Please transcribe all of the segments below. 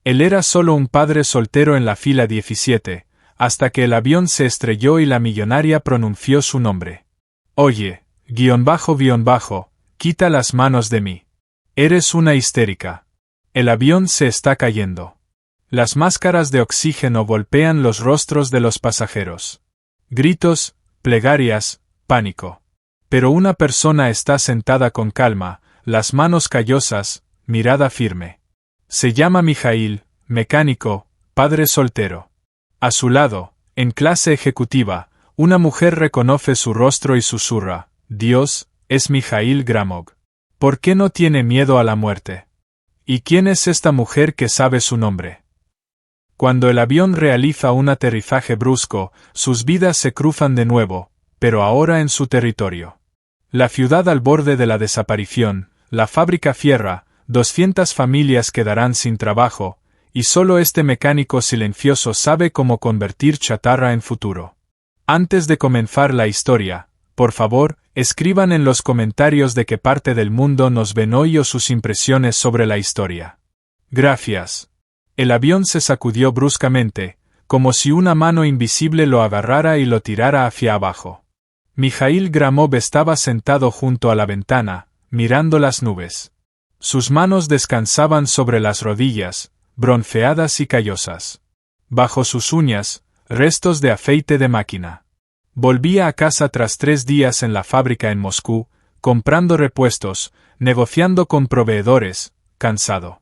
Él era solo un padre soltero en la fila 17, hasta que el avión se estrelló y la millonaria pronunció su nombre. Oye, quita las manos de mí. Eres una histérica. El avión se está cayendo. Las máscaras de oxígeno golpean los rostros de los pasajeros. Gritos, plegarias, pánico. Pero una persona está sentada con calma, las manos callosas, mirada firme. Se llama Mijail, mecánico, padre soltero. A su lado, en clase ejecutiva, una mujer reconoce su rostro y susurra: Dios, es Mijail Gramov. ¿Por qué no tiene miedo a la muerte? ¿Y quién es esta mujer que sabe su nombre? Cuando el avión realiza un aterrizaje brusco, sus vidas se cruzan de nuevo, pero ahora en su territorio. La ciudad al borde de la desaparición, la fábrica cierra, 200 familias quedarán sin trabajo, y solo este mecánico silencioso sabe cómo convertir chatarra en futuro. Antes de comenzar la historia, por favor, escriban en los comentarios de qué parte del mundo nos ven hoy o sus impresiones sobre la historia. Gracias. El avión se sacudió bruscamente, como si una mano invisible lo agarrara y lo tirara hacia abajo. Mijail Gramov estaba sentado junto a la ventana, mirando las nubes. Sus manos descansaban sobre las rodillas, bronceadas y callosas. Bajo sus uñas, restos de aceite de máquina. Volvía a casa tras 3 días en la fábrica en Moscú, comprando repuestos, negociando con proveedores, cansado.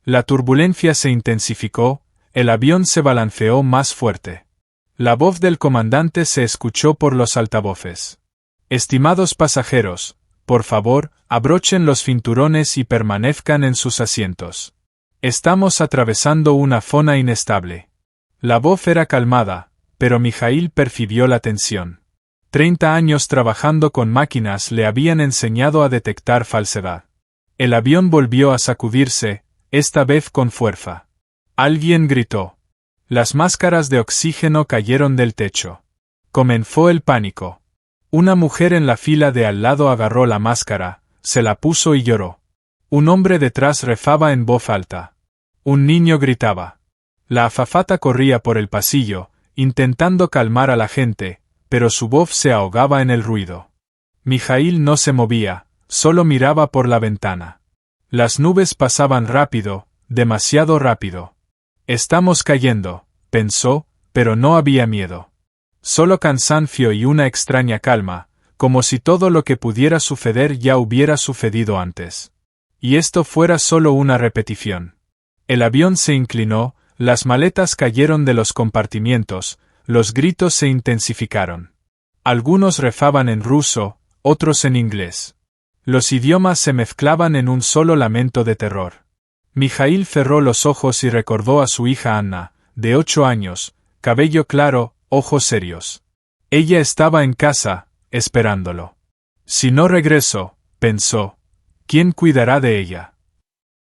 La turbulencia se intensificó, el avión se balanceó más fuerte. La voz del comandante se escuchó por los altavoces. Estimados pasajeros, por favor, abrochen los cinturones y permanezcan en sus asientos. Estamos atravesando una zona inestable. La voz era calmada, pero Mijail percibió la tensión. 30 años trabajando con máquinas le habían enseñado a detectar falsedad. El avión volvió a sacudirse, esta vez con fuerza. Alguien gritó. Las máscaras de oxígeno cayeron del techo. Comenzó el pánico. Una mujer en la fila de al lado agarró la máscara, se la puso y lloró. Un hombre detrás rezaba en voz alta. Un niño gritaba. La azafata corría por el pasillo, intentando calmar a la gente, pero su voz se ahogaba en el ruido. Mijail no se movía, solo miraba por la ventana. Las nubes pasaban rápido, demasiado rápido. Estamos cayendo, pensó, pero no había miedo. Solo cansancio y una extraña calma, como si todo lo que pudiera suceder ya hubiera sucedido antes. Y esto fuera solo una repetición. El avión se inclinó, las maletas cayeron de los compartimientos, los gritos se intensificaron. Algunos rezaban en ruso, otros en inglés. Los idiomas se mezclaban en un solo lamento de terror. Mijail cerró los ojos y recordó a su hija Anna, de 8 años, cabello claro, ojos serios. Ella estaba en casa, esperándolo. Si no regreso, pensó, ¿quién cuidará de ella?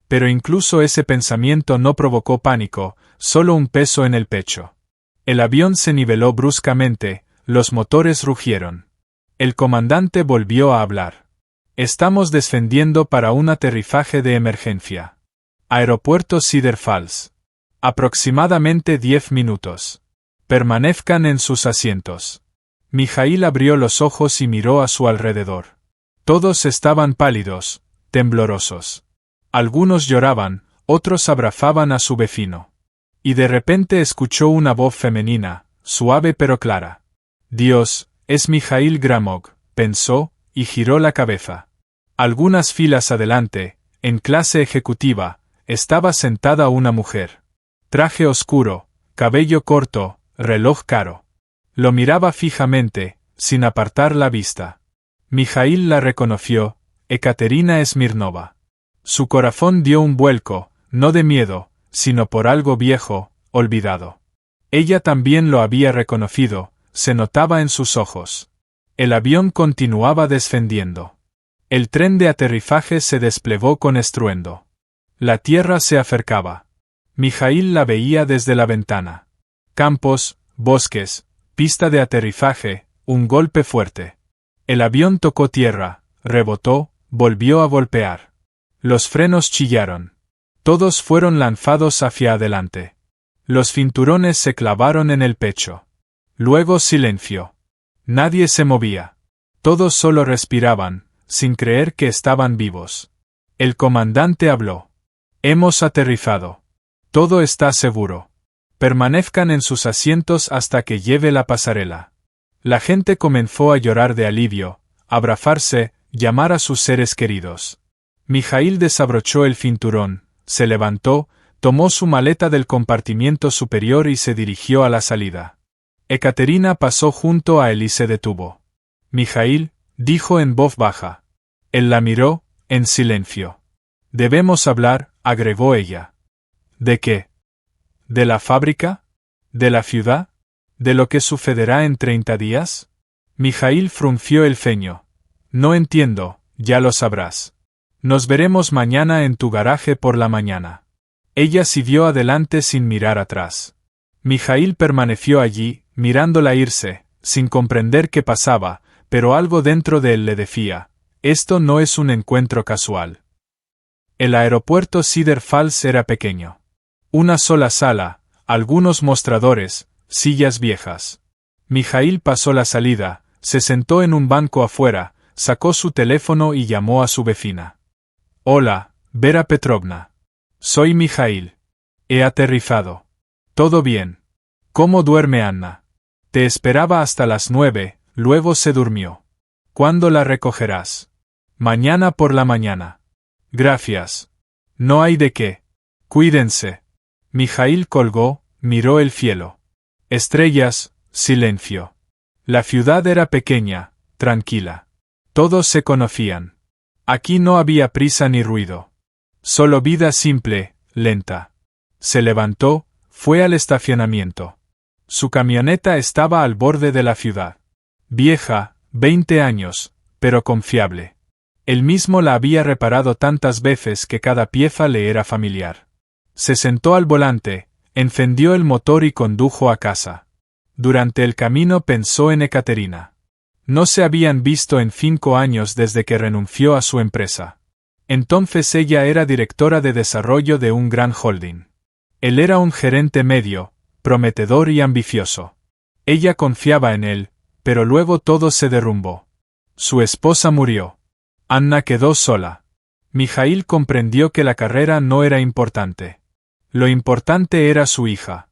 Pero incluso ese pensamiento no provocó pánico, solo un peso en el pecho. El avión se niveló bruscamente, los motores rugieron. El comandante volvió a hablar. Estamos descendiendo para un aterrizaje de emergencia. Aeropuerto Cedar Falls. Aproximadamente 10 minutos. Permanezcan en sus asientos. Mijail abrió los ojos y miró a su alrededor. Todos estaban pálidos, temblorosos. Algunos lloraban, otros abrazaban a su vecino. Y de repente escuchó una voz femenina, suave pero clara. Dios, es Mijail Gramov, pensó, y giró la cabeza. Algunas filas adelante, en clase ejecutiva, estaba sentada una mujer. Traje oscuro, cabello corto, reloj caro. Lo miraba fijamente, sin apartar la vista. Mijail la reconoció, Ekaterina Smirnova. Su corazón dio un vuelco, no de miedo, sino por algo viejo, olvidado. Ella también lo había reconocido, se notaba en sus ojos. El avión continuaba descendiendo. El tren de aterrizaje se desplegó con estruendo. La tierra se acercaba. Mijail la veía desde la ventana. Campos, bosques, pista de aterrizaje, un golpe fuerte. El avión tocó tierra, rebotó, volvió a golpear. Los frenos chillaron. Todos fueron lanzados hacia adelante. Los cinturones se clavaron en el pecho. Luego silencio. Nadie se movía. Todos solo respiraban, sin creer que estaban vivos. El comandante habló. Hemos aterrizado. Todo está seguro. Permanezcan en sus asientos hasta que lleve la pasarela. La gente comenzó a llorar de alivio, abrazarse, llamar a sus seres queridos. Mijaíl desabrochó el cinturón, se levantó, tomó su maleta del compartimiento superior y se dirigió a la salida. Ekaterina pasó junto a él y se detuvo. Mijaíl, dijo en voz baja. Él la miró, en silencio. Debemos hablar, agregó ella. ¿De qué? ¿De la fábrica? ¿De la ciudad? ¿De lo que sucederá en 30 días? Mijaíl frunció el ceño. No entiendo, ya lo sabrás. Nos veremos mañana en tu garaje por la mañana. Ella siguió adelante sin mirar atrás. Mijaíl permaneció allí, mirándola irse, sin comprender qué pasaba, pero algo dentro de él le decía, esto no es un encuentro casual. El aeropuerto Cedar Falls era pequeño. Una sola sala, algunos mostradores, sillas viejas. Mijaíl pasó la salida, se sentó en un banco afuera, sacó su teléfono y llamó a su vecina. Hola, Vera Petrovna. Soy Mijaíl. He aterrizado. Todo bien. ¿Cómo duerme Anna? Te esperaba hasta las 9, luego se durmió. ¿Cuándo la recogerás? Mañana por la mañana. Gracias. No hay de qué. Cuídense. Mijaíl colgó, miró el cielo. Estrellas, silencio. La ciudad era pequeña, tranquila. Todos se conocían. Aquí no había prisa ni ruido. Solo vida simple, lenta. Se levantó, fue al estacionamiento. Su camioneta estaba al borde de la ciudad. Vieja, 20 años, pero confiable. Él mismo la había reparado tantas veces que cada pieza le era familiar. Se sentó al volante, encendió el motor y condujo a casa. Durante el camino pensó en Ekaterina. No se habían visto en 5 años desde que renunció a su empresa. Entonces ella era directora de desarrollo de un gran holding. Él era un gerente medio, prometedor y ambicioso. Ella confiaba en él, pero luego todo se derrumbó. Su esposa murió. Anna quedó sola. Mijaíl comprendió que la carrera no era importante. Lo importante era su hija.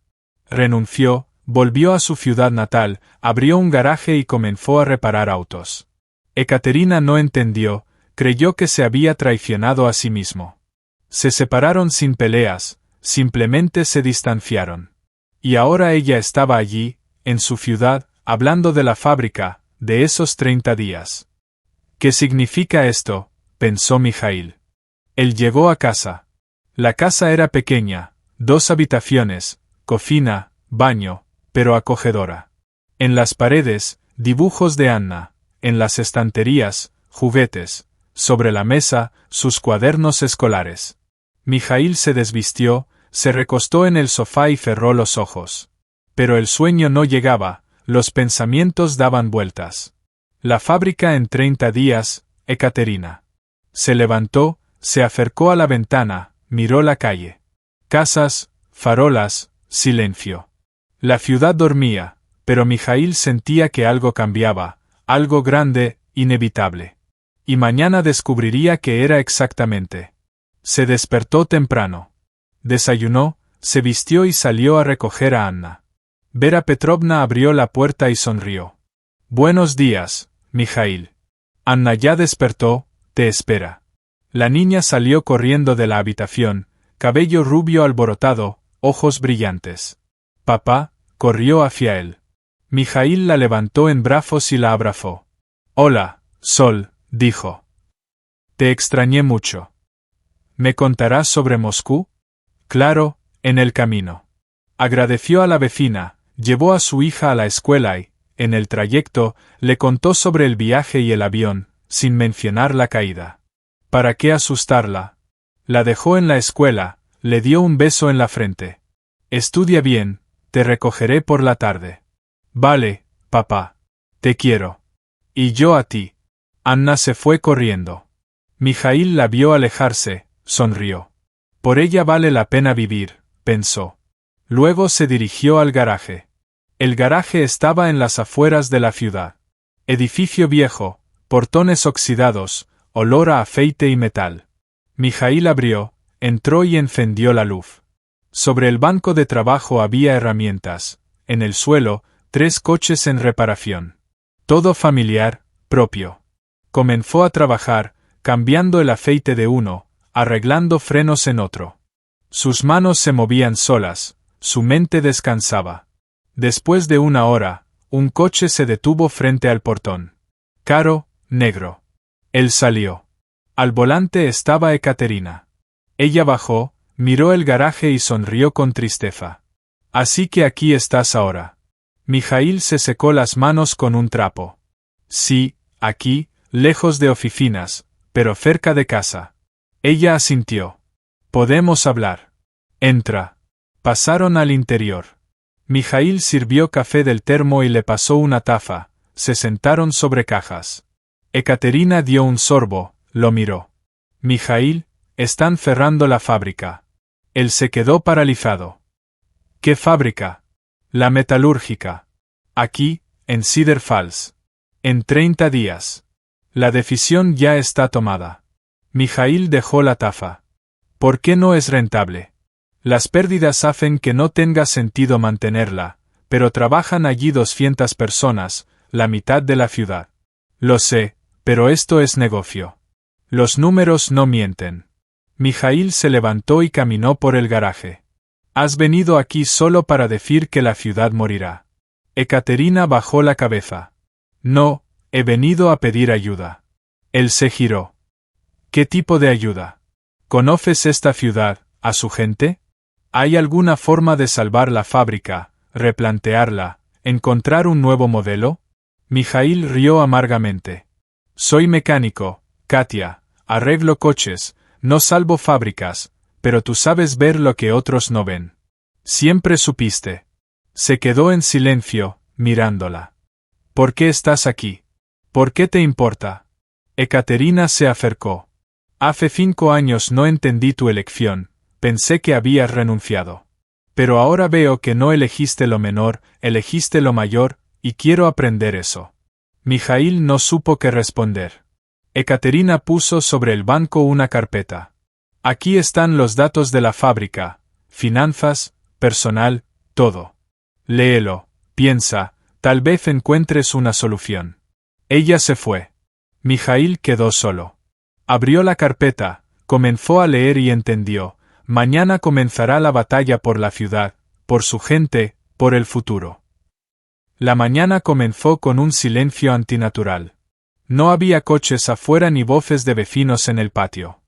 Renunció, volvió a su ciudad natal, abrió un garaje y comenzó a reparar autos. Ekaterina no entendió, creyó que se había traicionado a sí mismo. Se separaron sin peleas, simplemente se distanciaron. Y ahora ella estaba allí, en su ciudad, hablando de la fábrica, de esos 30 días. ¿Qué significa esto?, pensó Mijaíl. Él llegó a casa. La casa era pequeña, 2 habitaciones, cocina, baño, pero acogedora. En las paredes, dibujos de Anna, en las estanterías, juguetes, sobre la mesa, sus cuadernos escolares. Mijaíl se desvistió, se recostó en el sofá y cerró los ojos. Pero el sueño no llegaba, los pensamientos daban vueltas. La fábrica en 30 días, Ekaterina. Se levantó, se acercó a la ventana, miró la calle. Casas, farolas, silencio. La ciudad dormía, pero Mijaíl sentía que algo cambiaba, algo grande, inevitable. Y mañana descubriría qué era exactamente. Se despertó temprano. Desayunó, se vistió y salió a recoger a Anna. Vera Petrovna abrió la puerta y sonrió. Buenos días, Mijaíl. Anna ya despertó, te espera. La niña salió corriendo de la habitación, cabello rubio alborotado, ojos brillantes. Papá, corrió hacia él. Mijaíl la levantó en brazos y la abrazó. Hola, Sol, dijo. Te extrañé mucho. ¿Me contarás sobre Moscú? Claro, en el camino. Agradeció a la vecina, llevó a su hija a la escuela y, en el trayecto, le contó sobre el viaje y el avión, sin mencionar la caída. ¿Para qué asustarla? La dejó en la escuela, le dio un beso en la frente. Estudia bien, te recogeré por la tarde. Vale, papá. Te quiero. Y yo a ti. Anna se fue corriendo. Mijaíl la vio alejarse, sonrió. Por ella vale la pena vivir, pensó. Luego se dirigió al garaje. El garaje estaba en las afueras de la ciudad. Edificio viejo, portones oxidados, olor a aceite y metal. Mijaíl abrió, entró y encendió la luz. Sobre el banco de trabajo había herramientas. En el suelo, 3 coches en reparación. Todo familiar, propio. Comenzó a trabajar, cambiando el aceite de uno, arreglando frenos en otro. Sus manos se movían solas, su mente descansaba. Después de 1 hora, un coche se detuvo frente al portón. Caro, negro. Él salió. Al volante estaba Ekaterina. Ella bajó, miró el garaje y sonrió con tristeza. Así que aquí estás ahora. Mijaíl se secó las manos con un trapo. Sí, aquí, lejos de oficinas, pero cerca de casa. Ella asintió. Podemos hablar. Entra. Pasaron al interior. Mijaíl sirvió café del termo y le pasó una taza. Se sentaron sobre cajas. Ekaterina dio un sorbo, lo miró. Mijaíl, están cerrando la fábrica. Él se quedó paralizado. ¿Qué fábrica? La metalúrgica. Aquí, en Cedar Falls. En 30 días. La decisión ya está tomada. Mijaíl dejó la taza. ¿Por qué no es rentable? Las pérdidas hacen que no tenga sentido mantenerla, pero trabajan allí 200 personas, la mitad de la ciudad. Lo sé, pero esto es negocio. Los números no mienten. Mijaíl se levantó y caminó por el garaje. Has venido aquí solo para decir que la ciudad morirá. Ekaterina bajó la cabeza. No, he venido a pedir ayuda. Él se giró. ¿Qué tipo de ayuda? ¿Conoces esta ciudad, a su gente? ¿Hay alguna forma de salvar la fábrica, replantearla, encontrar un nuevo modelo? Mijaíl rió amargamente. Soy mecánico, Katia, arreglo coches, no salvo fábricas, pero tú sabes ver lo que otros no ven. Siempre supiste. Se quedó en silencio, mirándola. ¿Por qué estás aquí? ¿Por qué te importa? Ekaterina se acercó. Hace 5 años no entendí tu elección, pensé que habías renunciado. Pero ahora veo que no elegiste lo menor, elegiste lo mayor, y quiero aprender eso. Mijaíl no supo qué responder. Ekaterina puso sobre el banco una carpeta. Aquí están los datos de la fábrica, finanzas, personal, todo. Léelo, piensa, tal vez encuentres una solución. Ella se fue. Mijaíl quedó solo. Abrió la carpeta, comenzó a leer y entendió. Mañana comenzará la batalla por la ciudad, por su gente, por el futuro. La mañana comenzó con un silencio antinatural. No había coches afuera ni voces de vecinos en el patio.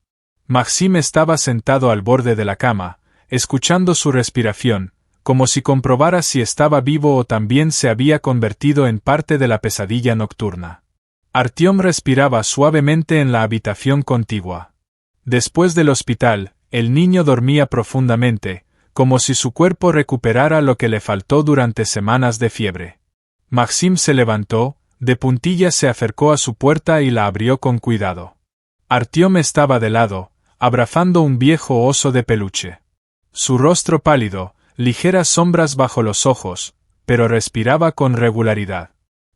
Maxim estaba sentado al borde de la cama, escuchando su respiración, como si comprobara si estaba vivo o también se había convertido en parte de la pesadilla nocturna. Artyom respiraba suavemente en la habitación contigua. Después del hospital, el niño dormía profundamente, como si su cuerpo recuperara lo que le faltó durante semanas de fiebre. Maxim se levantó, de puntillas se acercó a su puerta y la abrió con cuidado. Artyom estaba de lado, abrazando un viejo oso de peluche. Su rostro pálido, ligeras sombras bajo los ojos, pero respiraba con regularidad.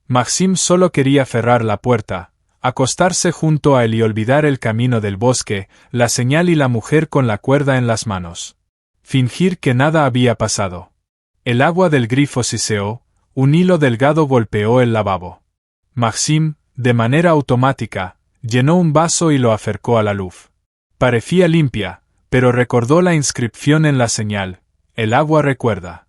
Maxim solo quería cerrar la puerta, acostarse junto a él y olvidar el camino del bosque, la señal y la mujer con la cuerda en las manos. Fingir que nada había pasado. El agua del grifo siseó, un hilo delgado golpeó el lavabo. Maxim, de manera automática, llenó un vaso y lo acercó a la luz. Parecía limpia, pero recordó la inscripción en la señal, el agua recuerda.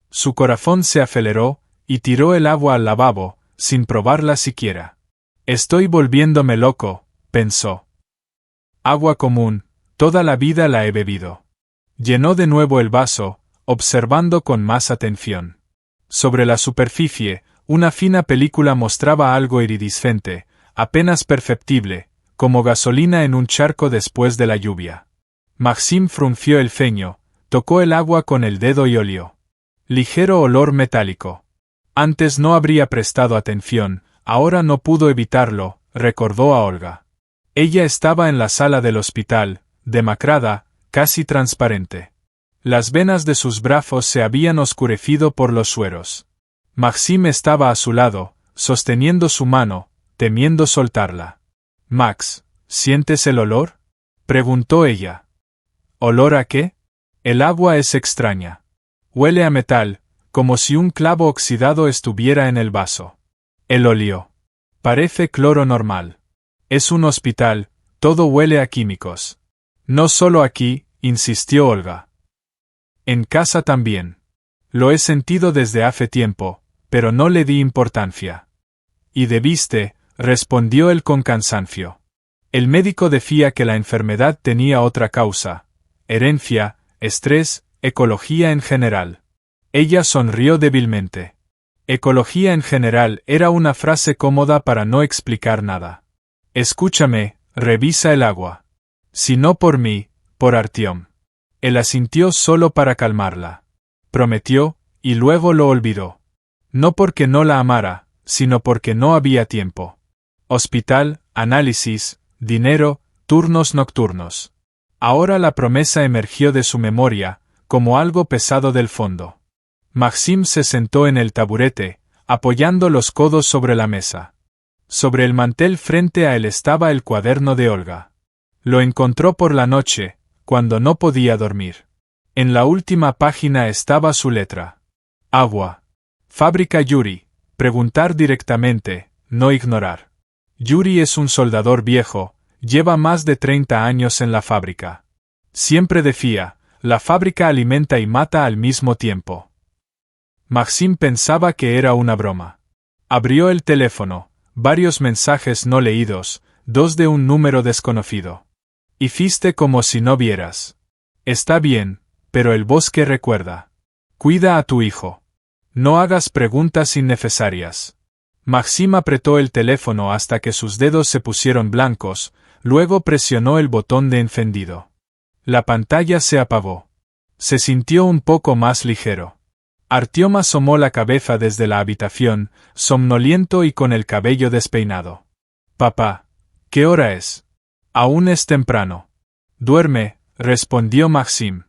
Su corazón se aceleró, y tiró el agua al lavabo, sin probarla siquiera. Estoy volviéndome loco, pensó. Agua común, toda la vida la he bebido. Llenó de nuevo el vaso, observando con más atención. Sobre la superficie, una fina película mostraba algo iridiscente, apenas perceptible, como gasolina en un charco después de la lluvia. Maxim frunció el ceño, tocó el agua con el dedo y olió. Ligero olor metálico. Antes no habría prestado atención, ahora no pudo evitarlo, recordó a Olga. Ella estaba en la sala del hospital, demacrada, casi transparente. Las venas de sus brazos se habían oscurecido por los sueros. Maxim estaba a su lado, sosteniendo su mano, temiendo soltarla. «Max, ¿sientes el olor?», preguntó ella. «¿Olor a qué?». «El agua es extraña. Huele a metal, como si un clavo oxidado estuviera en el vaso». Él olió. «Parece cloro normal. Es un hospital, todo huele a químicos». «No solo aquí», insistió Olga. «En casa también. Lo he sentido desde hace tiempo, pero no le di importancia». «Y debiste», respondió él con cansancio. El médico decía que la enfermedad tenía otra causa: herencia, estrés, ecología en general. Ella sonrió débilmente. Ecología en general era una frase cómoda para no explicar nada. «Escúchame, revisa el agua». «Si no por mí, por Artyom». Él asintió solo para calmarla. Prometió, y luego lo olvidó. No porque no la amara, sino porque no había tiempo. Hospital, análisis, dinero, turnos nocturnos. Ahora la promesa emergió de su memoria, como algo pesado del fondo. Maxim se sentó en el taburete, apoyando los codos sobre la mesa. Sobre el mantel frente a él estaba el cuaderno de Olga. Lo encontró por la noche, cuando no podía dormir. En la última página estaba su letra. Agua. Fábrica Yuri. Preguntar directamente, no ignorar. Yuri es un soldador viejo, lleva más de 30 años en la fábrica. Siempre decía, la fábrica alimenta y mata al mismo tiempo. Maxim pensaba que era una broma. Abrió el teléfono, varios mensajes no leídos, 2 de un número desconocido. Hiciste como si no vieras. Está bien, pero el bosque recuerda. Cuida a tu hijo. No hagas preguntas innecesarias. Maxim apretó el teléfono hasta que sus dedos se pusieron blancos, luego presionó el botón de encendido. La pantalla se apagó. Se sintió un poco más ligero. Artyom asomó la cabeza desde la habitación, somnoliento y con el cabello despeinado. «Papá, ¿qué hora es?». «Aún es temprano». «Duerme», respondió Maxim.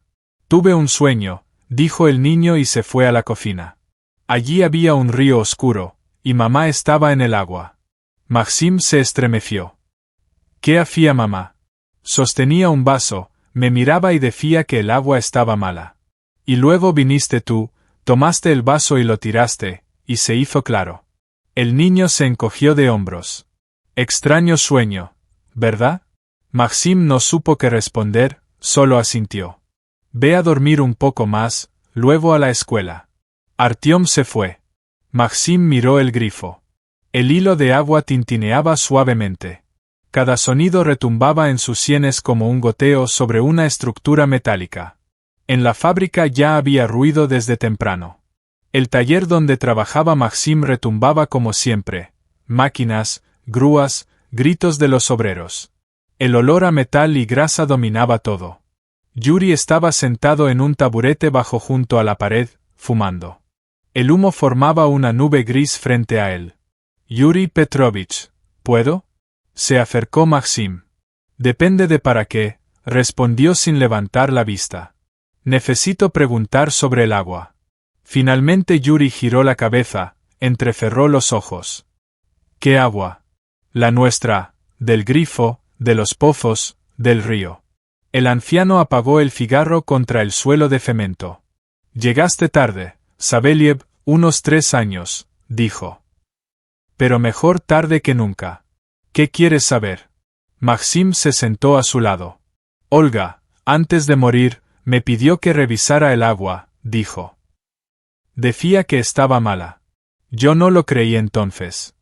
«Tuve un sueño», dijo el niño y se fue a la cocina. Allí había un río oscuro, y mamá estaba en el agua. Maxim se estremeció. «¿Qué hacía mamá?». «Sostenía un vaso, me miraba y decía que el agua estaba mala. Y luego viniste tú, tomaste el vaso y lo tiraste, y se hizo claro». El niño se encogió de hombros. «Extraño sueño, ¿verdad?». Maxim no supo qué responder, solo asintió. «Ve a dormir un poco más, luego a la escuela». Artyom se fue. Maxim miró el grifo. El hilo de agua tintineaba suavemente. Cada sonido retumbaba en sus sienes como un goteo sobre una estructura metálica. En la fábrica ya había ruido desde temprano. El taller donde trabajaba Maxim retumbaba como siempre. Máquinas, grúas, gritos de los obreros. El olor a metal y grasa dominaba todo. Yuri estaba sentado en un taburete bajo junto a la pared, fumando. El humo formaba una nube gris frente a él. «Yuri Petrovich, ¿puedo?». Se acercó Maxim. «Depende de para qué», respondió sin levantar la vista. «Necesito preguntar sobre el agua». Finalmente Yuri giró la cabeza, entrecerró los ojos. «¿Qué agua?». «La nuestra, del grifo, de los pozos, del río». El anciano apagó el cigarro contra el suelo de cemento. «Llegaste tarde, Saveliev, unos 3 años», dijo. «Pero mejor tarde que nunca. ¿Qué quieres saber?». Maxim se sentó a su lado. «Olga, antes de morir, me pidió que revisara el agua», dijo. «Decía que estaba mala. Yo no lo creí entonces».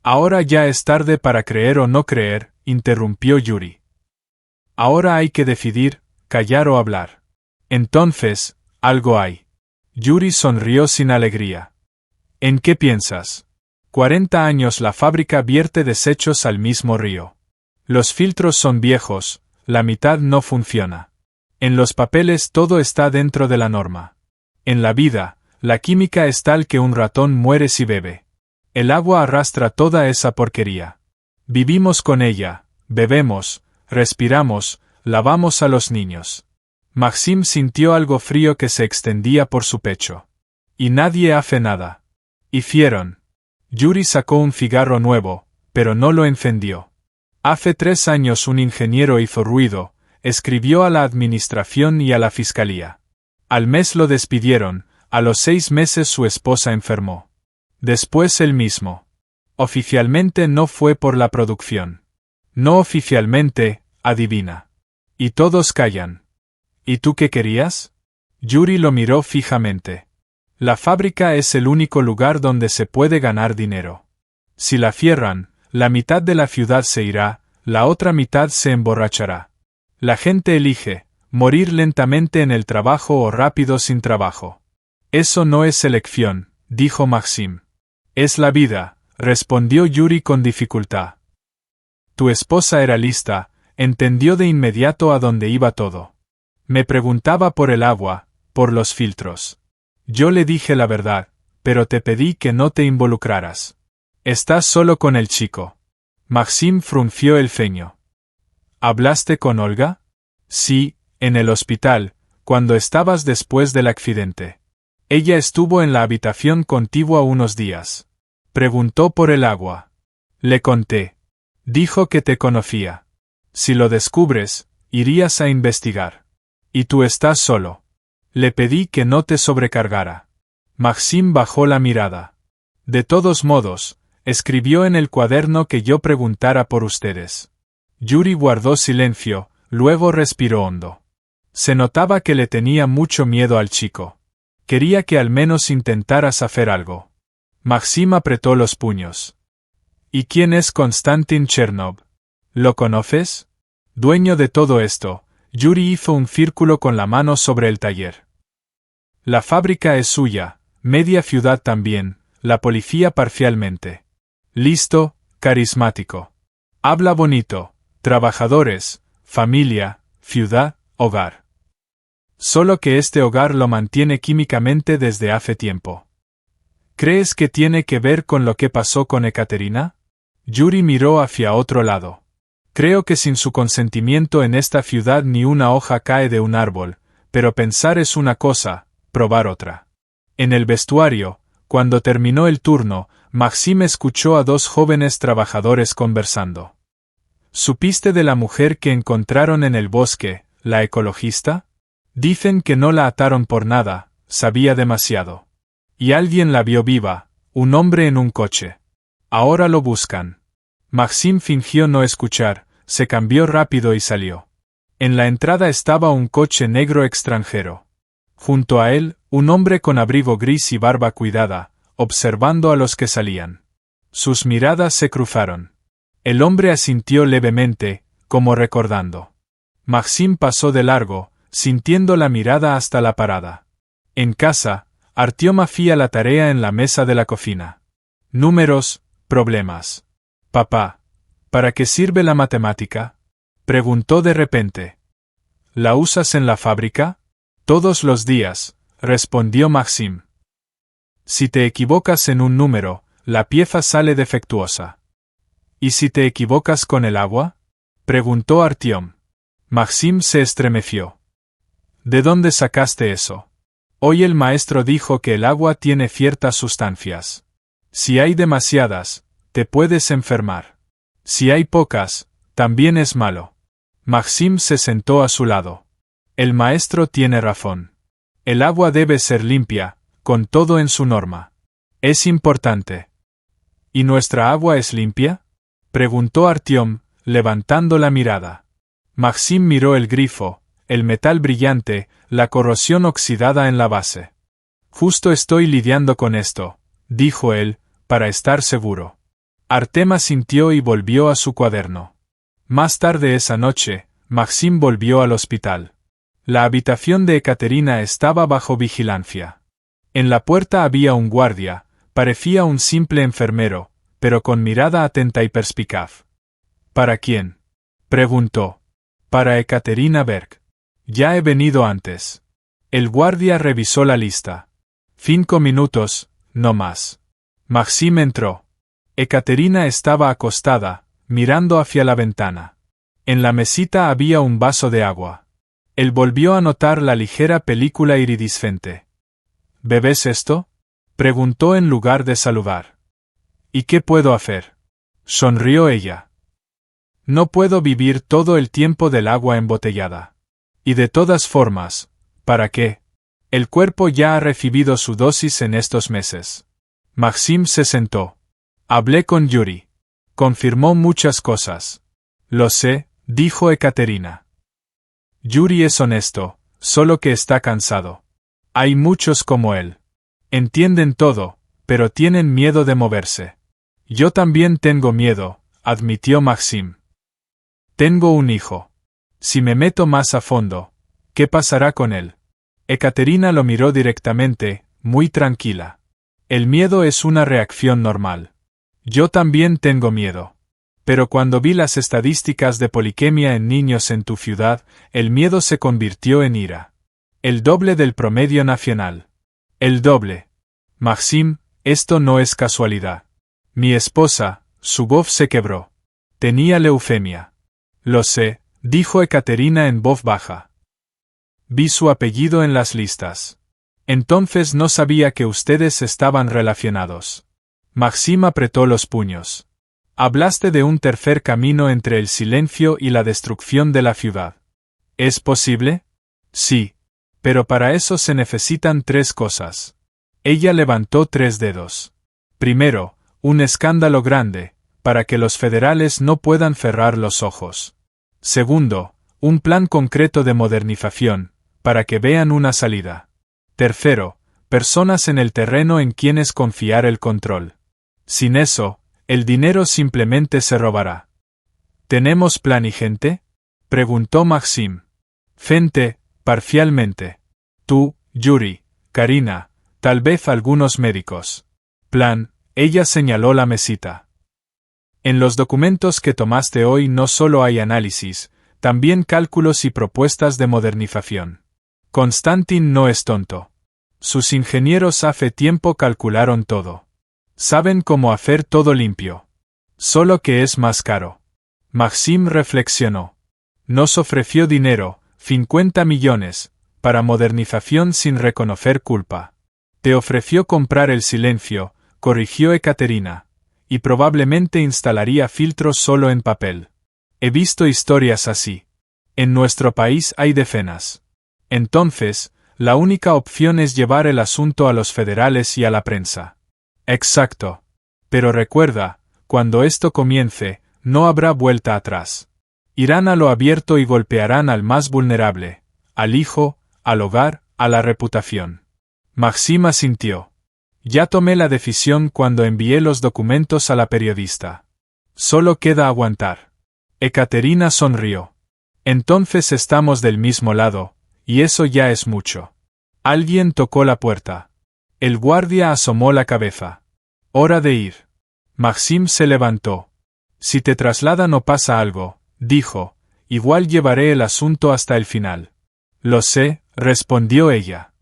«Ahora ya es tarde para creer o no creer», interrumpió Yuri. «Ahora hay que decidir, callar o hablar». «Entonces, algo hay». Yuri sonrió sin alegría. «¿En qué piensas?». 40 años la fábrica vierte desechos al mismo río. Los filtros son viejos, la mitad no funciona. En los papeles todo está dentro de la norma. En la vida, la química es tal que un ratón muere si bebe. El agua arrastra toda esa porquería. Vivimos con ella, bebemos, respiramos, lavamos a los niños. Maxim sintió algo frío que se extendía por su pecho. Y nadie hace nada. Hicieron. Yuri sacó un cigarro nuevo, pero no lo encendió. Hace 3 años un ingeniero hizo ruido, escribió a la administración y a la fiscalía. Al mes lo despidieron, a los 6 meses su esposa enfermó. Después él mismo. Oficialmente no fue por la producción. No oficialmente, adivina. Y todos callan. ¿Y tú qué querías? Yuri lo miró fijamente. La fábrica es el único lugar donde se puede ganar dinero. Si la cierran, la mitad de la ciudad se irá, la otra mitad se emborrachará. La gente elige, morir lentamente en el trabajo o rápido sin trabajo. Eso no es elección, dijo Maxim. Es la vida, respondió Yuri con dificultad. Tu esposa era lista, entendió de inmediato a dónde iba todo. Me preguntaba por el agua, por los filtros. Yo le dije la verdad, pero te pedí que no te involucraras. Estás solo con el chico. Maxim frunció el ceño. ¿Hablaste con Olga? Sí, en el hospital, cuando estabas después del accidente. Ella estuvo en la habitación contigua unos días. Preguntó por el agua. Le conté. Dijo que te conocía. Si lo descubres, irías a investigar. Y tú estás solo. Le pedí que no te sobrecargara. Maxim bajó la mirada. De todos modos, escribió en el cuaderno que yo preguntara por ustedes. Yuri guardó silencio, luego respiró hondo. Se notaba que le tenía mucho miedo al chico. Quería que al menos intentaras hacer algo. Maxim apretó los puños. ¿Y quién es Konstantin Chernov? ¿Lo conoces? Dueño de todo esto. Yuri hizo un círculo con la mano sobre el taller. La fábrica es suya, media ciudad también, la policía parcialmente. Listo, carismático. Habla bonito, trabajadores, familia, ciudad, hogar. Solo que este hogar lo mantiene químicamente desde hace tiempo. ¿Crees que tiene que ver con lo que pasó con Ekaterina? Yuri miró hacia otro lado. Creo que sin su consentimiento en esta ciudad ni una hoja cae de un árbol, pero pensar es una cosa, probar otra. En el vestuario, cuando terminó el turno, Maxim escuchó a 2 jóvenes trabajadores conversando. ¿Supiste de la mujer que encontraron en el bosque, la ecologista? Dicen que no la ataron por nada, sabía demasiado. Y alguien la vio viva, un hombre en un coche. Ahora lo buscan. Maxim fingió no escuchar, se cambió rápido y salió. En la entrada estaba un coche negro extranjero. Junto a él, un hombre con abrigo gris y barba cuidada, observando a los que salían. Sus miradas se cruzaron. El hombre asintió levemente, como recordando. Maxim pasó de largo, sintiendo la mirada hasta la parada. En casa, Artyom hacía la tarea en la mesa de la cocina. Números, problemas. Papá, ¿para qué sirve la matemática? Preguntó de repente. ¿La usas en la fábrica? Todos los días, respondió Maxim. Si te equivocas en un número, la pieza sale defectuosa. ¿Y si te equivocas con el agua? Preguntó Artyom. Maxim se estremeció. ¿De dónde sacaste eso? Hoy el maestro dijo que el agua tiene ciertas sustancias. Si hay demasiadas, te puedes enfermar. Si hay pocas, también es malo. Maxim se sentó a su lado. El maestro tiene razón. El agua debe ser limpia, con todo en su norma. Es importante. ¿Y nuestra agua es limpia? Preguntó Artyom, levantando la mirada. Maxim miró el grifo, el metal brillante, la corrosión oxidada en la base. Justo estoy lidiando con esto, dijo él, para estar seguro. Artem asintió y volvió a su cuaderno. Más tarde esa noche, Maxim volvió al hospital. La habitación de Ekaterina estaba bajo vigilancia. En la puerta había un guardia, parecía un simple enfermero, pero con mirada atenta y perspicaz. ¿Para quién? Preguntó. Para Ekaterina Berg. Ya he venido antes. El guardia revisó la lista. 5 minutos, no más. Maxim entró. Ekaterina estaba acostada, mirando hacia la ventana. En la mesita había un vaso de agua. Él volvió a notar la ligera película iridiscente. ¿Bebes esto?, preguntó en lugar de saludar. ¿Y qué puedo hacer?, sonrió ella. No puedo vivir todo el tiempo del agua embotellada. Y de todas formas, ¿para qué? El cuerpo ya ha recibido su dosis en estos meses. Maxim se sentó. Hablé con Yuri. Confirmó muchas cosas. Lo sé, dijo Ekaterina. Yuri es honesto, solo que está cansado. Hay muchos como él. Entienden todo, pero tienen miedo de moverse. Yo también tengo miedo, admitió Maxim. Tengo un hijo. Si me meto más a fondo, ¿qué pasará con él? Ekaterina lo miró directamente, muy tranquila. El miedo es una reacción normal. Yo también tengo miedo. Pero cuando vi las estadísticas de poliquemia en niños en tu ciudad, el miedo se convirtió en ira. El doble del promedio nacional. El doble. Maxim, esto no es casualidad. Mi esposa, su voz se quebró. Tenía leucemia. Lo sé, dijo Ekaterina en voz baja. Vi su apellido en las listas. Entonces no sabía que ustedes estaban relacionados. Maxim apretó los puños. Hablaste de un tercer camino entre el silencio y la destrucción de la ciudad. ¿Es posible? Sí. Pero para eso se necesitan 3 cosas. Ella levantó 3 dedos. Primero, un escándalo grande, para que los federales no puedan cerrar los ojos. Segundo, un plan concreto de modernización, para que vean una salida. Tercero, personas en el terreno en quienes confiar el control. Sin eso, el dinero simplemente se robará. ¿Tenemos plan y gente?, preguntó Maxim. Gente, parcialmente. Tú, Yuri, Karina, tal vez algunos médicos. Plan, ella señaló la mesita. En los documentos que tomaste hoy no solo hay análisis, también cálculos y propuestas de modernización. Konstantin no es tonto. Sus ingenieros hace tiempo calcularon todo. Saben cómo hacer todo limpio. Solo que es más caro. Maxim reflexionó. Nos ofreció dinero, 50 millones, para modernización sin reconocer culpa. Te ofreció comprar el silencio, corrigió Ekaterina, y probablemente instalaría filtros solo en papel. He visto historias así. En nuestro país hay decenas. Entonces, la única opción es llevar el asunto a los federales y a la prensa. Exacto. Pero recuerda, cuando esto comience, no habrá vuelta atrás. Irán a lo abierto y golpearán al más vulnerable, al hijo, al hogar, a la reputación. Maxim asintió. Ya tomé la decisión cuando envié los documentos a la periodista. Solo queda aguantar. Ekaterina sonrió. Entonces estamos del mismo lado, y eso ya es mucho. Alguien tocó la puerta. El guardia asomó la cabeza. Hora de ir. Maxim se levantó. Si te trasladan o pasa algo, dijo, igual llevaré el asunto hasta el final. Lo sé, respondió ella.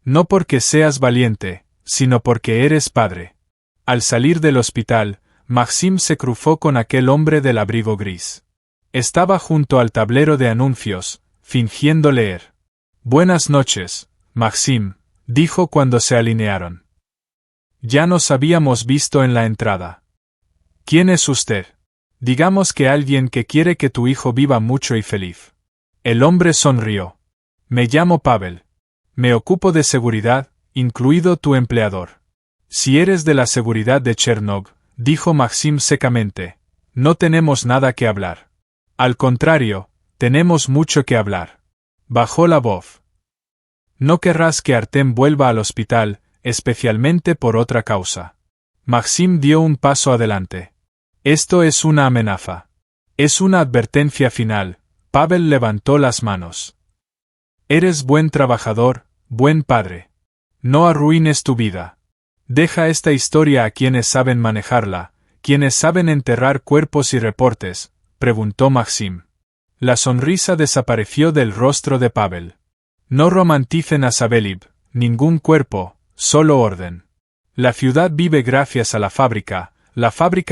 No porque seas valiente, sino porque eres padre. Al salir del hospital, Maxim se cruzó con aquel hombre del abrigo gris. Estaba junto al tablero de anuncios, fingiendo leer. Buenas noches, Maxim, dijo cuando se alinearon. Ya nos habíamos visto en la entrada. ¿Quién es usted? Digamos que alguien que quiere que tu hijo viva mucho y feliz. El hombre sonrió. Me llamo Pavel. Me ocupo de seguridad, incluido tu empleador. Si eres de la seguridad de Chernov, dijo Maxim secamente, no tenemos nada que hablar. Al contrario, tenemos mucho que hablar. Bajó la voz. No querrás que Artem vuelva al hospital, especialmente por otra causa. Maxim dio un paso adelante. Esto es una amenaza. Es una advertencia final. Pavel levantó las manos. Eres buen trabajador, buen padre. No arruines tu vida. Deja esta historia a quienes saben manejarla, quienes saben enterrar cuerpos y reportes, preguntó Maxim. La sonrisa desapareció del rostro de Pavel. No romanticen a Sabelib, ningún cuerpo, solo orden. La ciudad vive gracias a la fábrica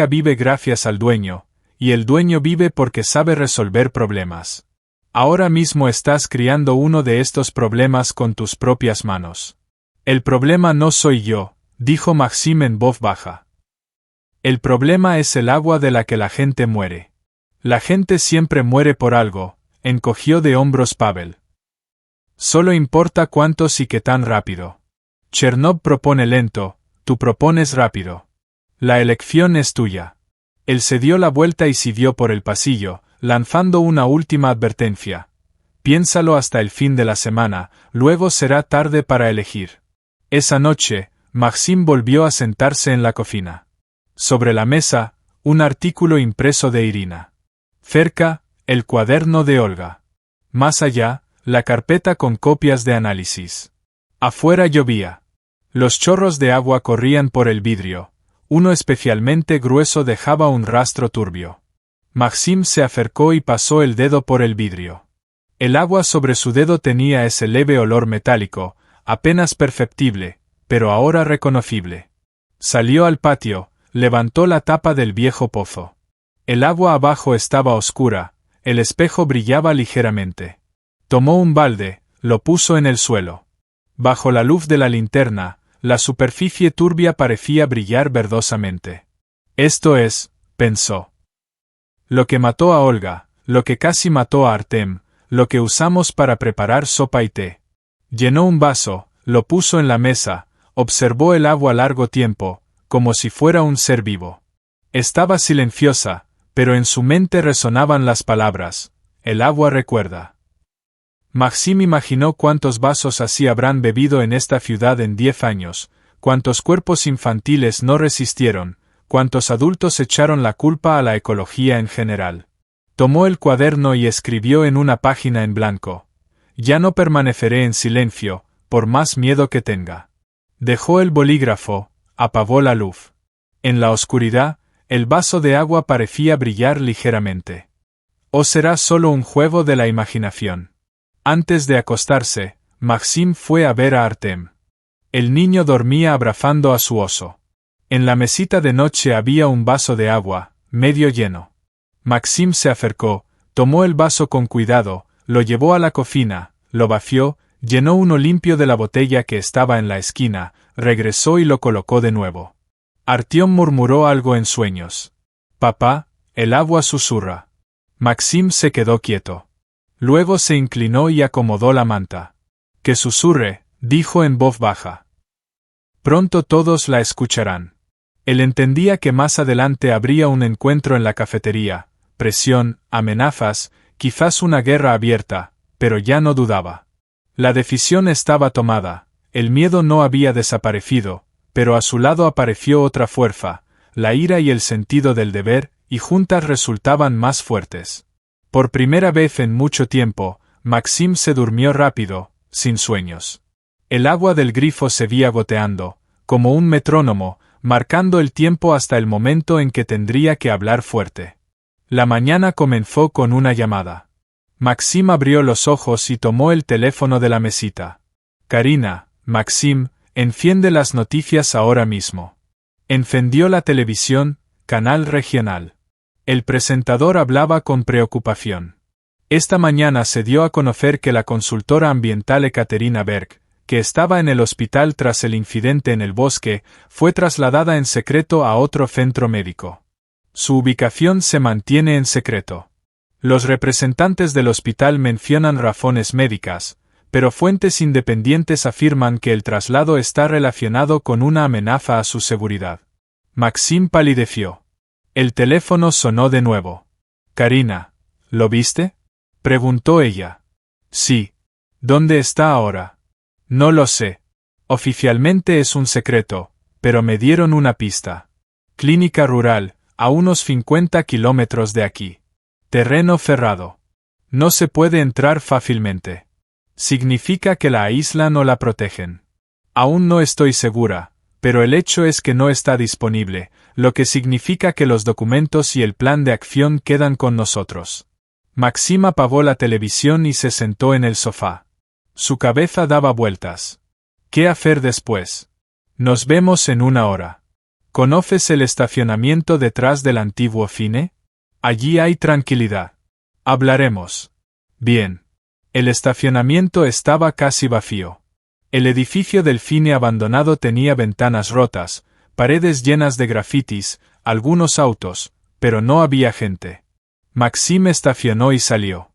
vive gracias al dueño, y el dueño vive porque sabe resolver problemas. Ahora mismo estás criando uno de estos problemas con tus propias manos. El problema no soy yo, dijo Maxim en voz baja. El problema es el agua de la que la gente muere. La gente siempre muere por algo, encogió de hombros Pavel. Solo importa cuántos y qué tan rápido. Chernov propone lento, tú propones rápido. La elección es tuya. Él se dio la vuelta y siguió por el pasillo, lanzando una última advertencia. Piénsalo hasta el fin de la semana, luego será tarde para elegir. Esa noche, Maxim volvió a sentarse en la cocina. Sobre la mesa, un artículo impreso de Irina. Cerca, el cuaderno de Olga. Más allá, la carpeta con copias de análisis. Afuera llovía. Los chorros de agua corrían por el vidrio. Uno especialmente grueso dejaba un rastro turbio. Maxim se acercó y pasó el dedo por el vidrio. El agua sobre su dedo tenía ese leve olor metálico, apenas perceptible, pero ahora reconocible. Salió al patio, levantó la tapa del viejo pozo. El agua abajo estaba oscura, el espejo brillaba ligeramente. Tomó un balde, lo puso en el suelo. Bajo la luz de la linterna, la superficie turbia parecía brillar verdosamente. Esto es, pensó. Lo que mató a Olga, lo que casi mató a Artem, lo que usamos para preparar sopa y té. Llenó un vaso, lo puso en la mesa, observó el agua largo tiempo, como si fuera un ser vivo. Estaba silenciosa, pero en su mente resonaban las palabras, el agua recuerda. Maxim imaginó cuántos vasos así habrán bebido en esta ciudad en 10 años, cuántos cuerpos infantiles no resistieron, cuántos adultos echaron la culpa a la ecología en general. Tomó el cuaderno y escribió en una página en blanco. Ya no permaneceré en silencio, por más miedo que tenga. Dejó el bolígrafo, apagó la luz. En la oscuridad, el vaso de agua parecía brillar ligeramente. ¿O será solo un juego de la imaginación? Antes de acostarse, Maxim fue a ver a Artem. El niño dormía abrazando a su oso. En la mesita de noche había un vaso de agua, medio lleno. Maxim se acercó, tomó el vaso con cuidado, lo llevó a la cocina, lo vació, llenó uno limpio de la botella que estaba en la esquina, regresó y lo colocó de nuevo. Artyom murmuró algo en sueños. «Papá, el agua susurra». Maxim se quedó quieto. Luego se inclinó y acomodó la manta. «Que susurre», dijo en voz baja. «Pronto todos la escucharán». Él entendía que más adelante habría un encuentro en la cafetería, presión, amenazas, quizás una guerra abierta, pero ya no dudaba. La decisión estaba tomada, el miedo no había desaparecido, pero a su lado apareció otra fuerza, la ira y el sentido del deber, y juntas resultaban más fuertes. Por primera vez en mucho tiempo, Maxim se durmió rápido, sin sueños. El agua del grifo seguía goteando, como un metrónomo, marcando el tiempo hasta el momento en que tendría que hablar fuerte. La mañana comenzó con una llamada. Maxim abrió los ojos y tomó el teléfono de la mesita. «Karina, Maxim, enciende las noticias ahora mismo». Encendió la televisión, canal regional. El presentador hablaba con preocupación. Esta mañana se dio a conocer que la consultora ambiental Ekaterina Berg, que estaba en el hospital tras el incidente en el bosque, fue trasladada en secreto a otro centro médico. Su ubicación se mantiene en secreto. Los representantes del hospital mencionan razones médicas, pero fuentes independientes afirman que el traslado está relacionado con una amenaza a su seguridad. Maxim palideció. El teléfono sonó de nuevo. «Karina, ¿lo viste?», preguntó ella. «Sí. ¿Dónde está ahora?». «No lo sé. Oficialmente es un secreto, pero me dieron una pista. Clínica rural, a unos 50 kilómetros de aquí. Terreno cerrado. No se puede entrar fácilmente. Significa que la aíslan o la protegen. Aún no estoy segura, pero el hecho es que no está disponible, lo que significa que los documentos y el plan de acción quedan con nosotros». Maxim apagó la televisión y se sentó en el sofá. Su cabeza daba vueltas. ¿Qué hacer después? «Nos vemos en 1 hora. ¿Conoces el estacionamiento detrás del antiguo cine? Allí hay tranquilidad. Hablaremos». Bien. El estacionamiento estaba casi vacío. El edificio del Fine abandonado tenía ventanas rotas, paredes llenas de grafitis, algunos autos, pero no había gente. Maxim estacionó y salió.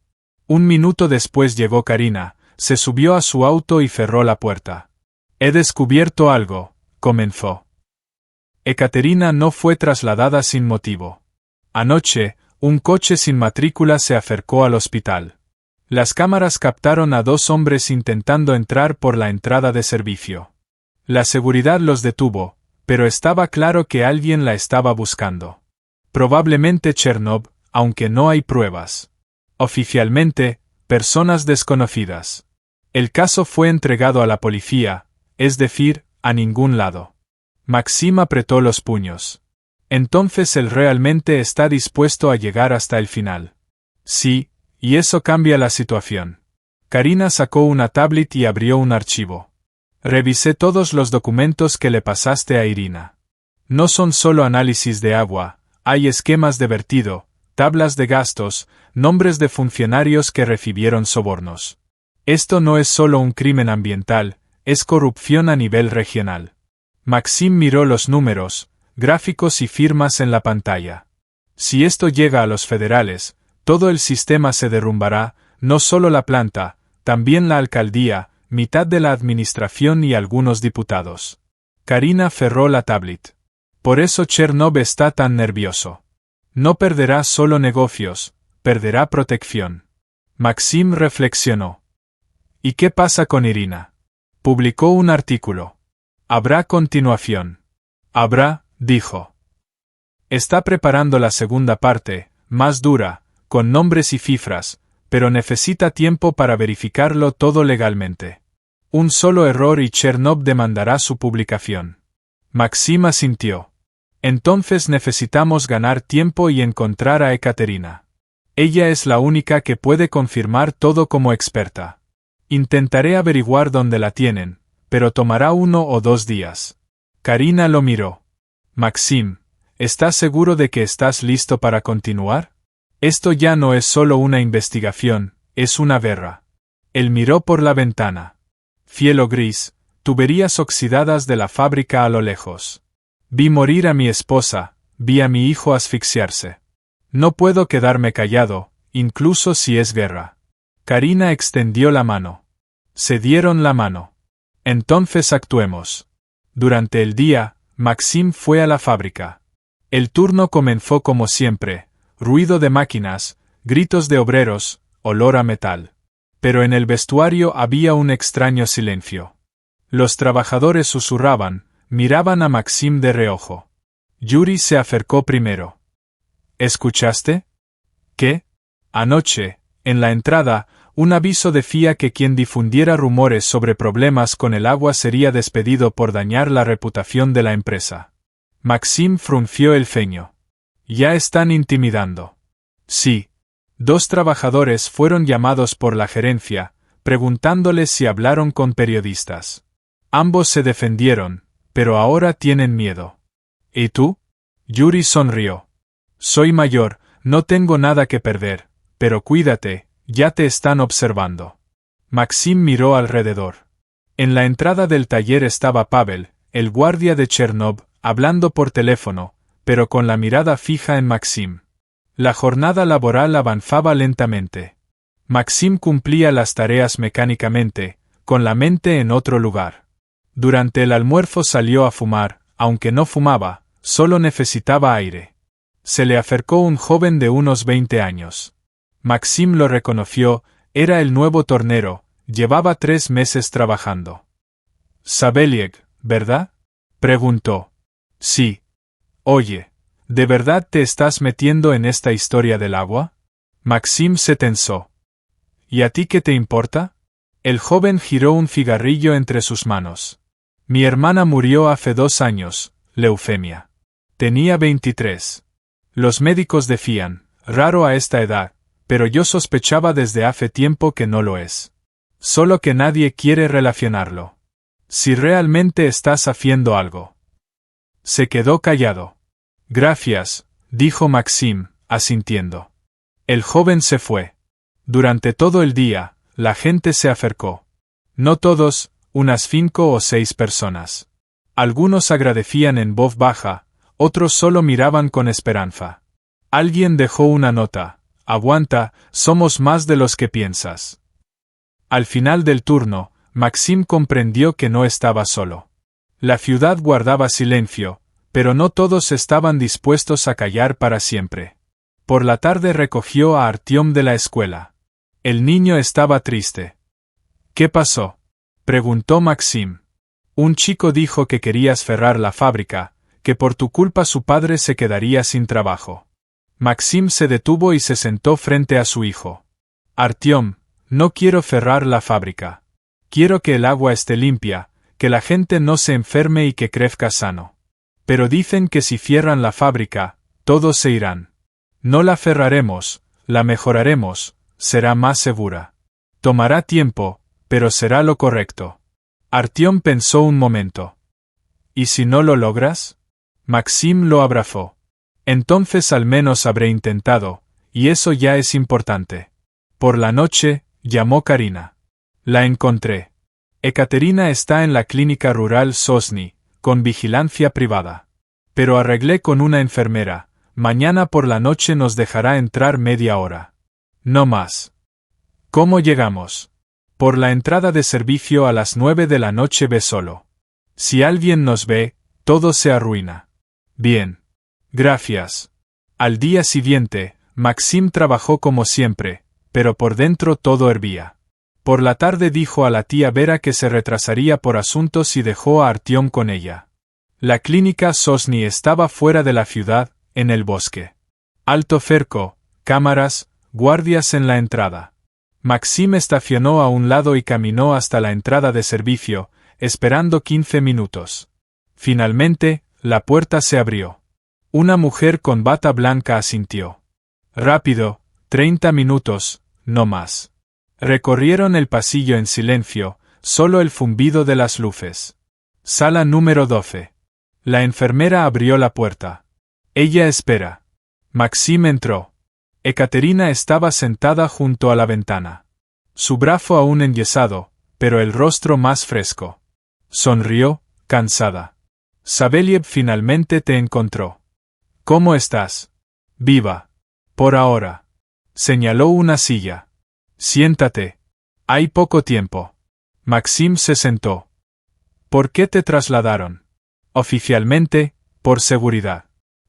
Un minuto después llegó Karina, se subió a su auto y cerró la puerta. He descubierto algo, comenzó. Ekaterina no fue trasladada sin motivo. Anoche, un coche sin matrícula se acercó al hospital. Las cámaras captaron a 2 hombres intentando entrar por la entrada de servicio. La seguridad los detuvo, pero estaba claro que alguien la estaba buscando. Probablemente Chernov, aunque no hay pruebas. Oficialmente, personas desconocidas. El caso fue entregado a la policía, es decir, a ningún lado. Maxim apretó los puños. Entonces él realmente está dispuesto a llegar hasta el final. Sí, y eso cambia la situación. Karina sacó una tablet y abrió un archivo. Revisé todos los documentos que le pasaste a Irina. No son solo análisis de agua, hay esquemas de vertido, tablas de gastos, nombres de funcionarios que recibieron sobornos. Esto no es solo un crimen ambiental, es corrupción a nivel regional. Maxim miró los números, gráficos y firmas en la pantalla. Si esto llega a los federales, todo el sistema se derrumbará, no solo la planta, también la alcaldía, mitad de la administración y algunos diputados. Karina cerró la tablet. Por eso Chernov está tan nervioso. No perderá solo negocios, perderá protección. Maxim reflexionó. ¿Y qué pasa con Irina? Publicó un artículo. Habrá continuación. Habrá, dijo. Está preparando la segunda parte, más dura, con nombres y cifras, pero necesita tiempo para verificarlo todo legalmente. Un solo error y Chernov demandará su publicación. Maxim asintió. Entonces necesitamos ganar tiempo y encontrar a Ekaterina. Ella es la única que puede confirmar todo como experta. Intentaré averiguar dónde la tienen, pero tomará 1 o 2 días. Karina lo miró. Maxim, ¿estás seguro de que estás listo para continuar? Esto ya no es solo una investigación, es una guerra. Él miró por la ventana. Cielo gris, tuberías oxidadas de la fábrica a lo lejos. Vi morir a mi esposa, vi a mi hijo asfixiarse. No puedo quedarme callado, incluso si es guerra. Karina extendió la mano. Se dieron la mano. Entonces actuemos. Durante el día, Maxim fue a la fábrica. El turno comenzó como siempre, ruido de máquinas, gritos de obreros, olor a metal. Pero en el vestuario había un extraño silencio. Los trabajadores susurraban, miraban a Maxim de reojo. Yuri se acercó primero. ¿Escuchaste? ¿Qué? Anoche, en la entrada, un aviso decía que quien difundiera rumores sobre problemas con el agua sería despedido por dañar la reputación de la empresa. Maxim frunció el ceño. Ya están intimidando. Sí. 2 trabajadores fueron llamados por la gerencia, preguntándoles si hablaron con periodistas. Ambos se defendieron, pero ahora tienen miedo. ¿Y tú? Yuri sonrió. Soy mayor, no tengo nada que perder, pero cuídate, ya te están observando. Maxim miró alrededor. En la entrada del taller estaba Pavel, el guardia de Chernov, hablando por teléfono, pero con la mirada fija en Maxim. La jornada laboral avanzaba lentamente. Maxim cumplía las tareas mecánicamente, con la mente en otro lugar. Durante el almuerzo salió a fumar, aunque no fumaba, solo necesitaba aire. Se le acercó un joven de unos 20 años. Maxim lo reconoció, era el nuevo tornero, llevaba 3 meses trabajando. «Sabelieg, ¿verdad?», preguntó. «Sí. Oye, ¿de verdad te estás metiendo en esta historia del agua?». Maxim se tensó. «¿Y a ti qué te importa?». El joven giró un cigarrillo entre sus manos. «Mi hermana murió hace 2 años, leucemia. Tenía 23. Los médicos decían, raro a esta edad, pero yo sospechaba desde hace tiempo que no lo es. Solo que nadie quiere relacionarlo. Si realmente estás haciendo algo». Se quedó callado. «Gracias», dijo Maxim, asintiendo. El joven se fue. Durante todo el día, la gente se acercó. No todos, unas 5 o 6 personas. Algunos agradecían en voz baja, otros solo miraban con esperanza. Alguien dejó una nota: aguanta, somos más de los que piensas. Al final del turno, Maxim comprendió que no estaba solo. La ciudad guardaba silencio, pero no todos estaban dispuestos a callar para siempre. Por la tarde recogió a Artyom de la escuela. El niño estaba triste. ¿Qué pasó?, preguntó Maxim. Un chico dijo que querías cerrar la fábrica, que por tu culpa su padre se quedaría sin trabajo. Maxim se detuvo y se sentó frente a su hijo. Artyom, no quiero cerrar la fábrica. Quiero que el agua esté limpia, que la gente no se enferme y que crezca sano. Pero dicen que si cierran la fábrica, todos se irán. No la cerraremos, la mejoraremos, será más segura. Tomará tiempo, pero será lo correcto. Artyom pensó un momento. ¿Y si no lo logras? Maxim lo abrazó. Entonces al menos habré intentado, y eso ya es importante. Por la noche, llamó Karina. La encontré. Ekaterina está en la clínica rural Sosny, con vigilancia privada. Pero arreglé con una enfermera, mañana por la noche nos dejará entrar media hora. No más. ¿Cómo llegamos? Por la entrada de servicio a las 9 de la noche ve solo. Si alguien nos ve, todo se arruina. Bien. Gracias. Al día siguiente, Maxim trabajó como siempre, pero por dentro todo hervía. Por la tarde dijo a la tía Vera que se retrasaría por asuntos y dejó a Artyom con ella. La clínica Sosny estaba fuera de la ciudad, en el bosque. Alto cerco, cámaras, guardias en la entrada. Maxim estacionó a un lado y caminó hasta la entrada de servicio, esperando 15 minutos. Finalmente, la puerta se abrió. Una mujer con bata blanca asintió. Rápido, 30 minutos, no más. Recorrieron el pasillo en silencio, solo el zumbido de las luces. Sala número 12. La enfermera abrió la puerta. Ella espera. Maxim entró. Ekaterina estaba sentada junto a la ventana. Su brazo aún enyesado, pero el rostro más fresco. Sonrió, cansada. Saveliev finalmente te encontró. ¿Cómo estás? Viva. Por ahora. Señaló una silla. Siéntate. Hay poco tiempo. Maxim se sentó. ¿Por qué te trasladaron? Oficialmente, por seguridad.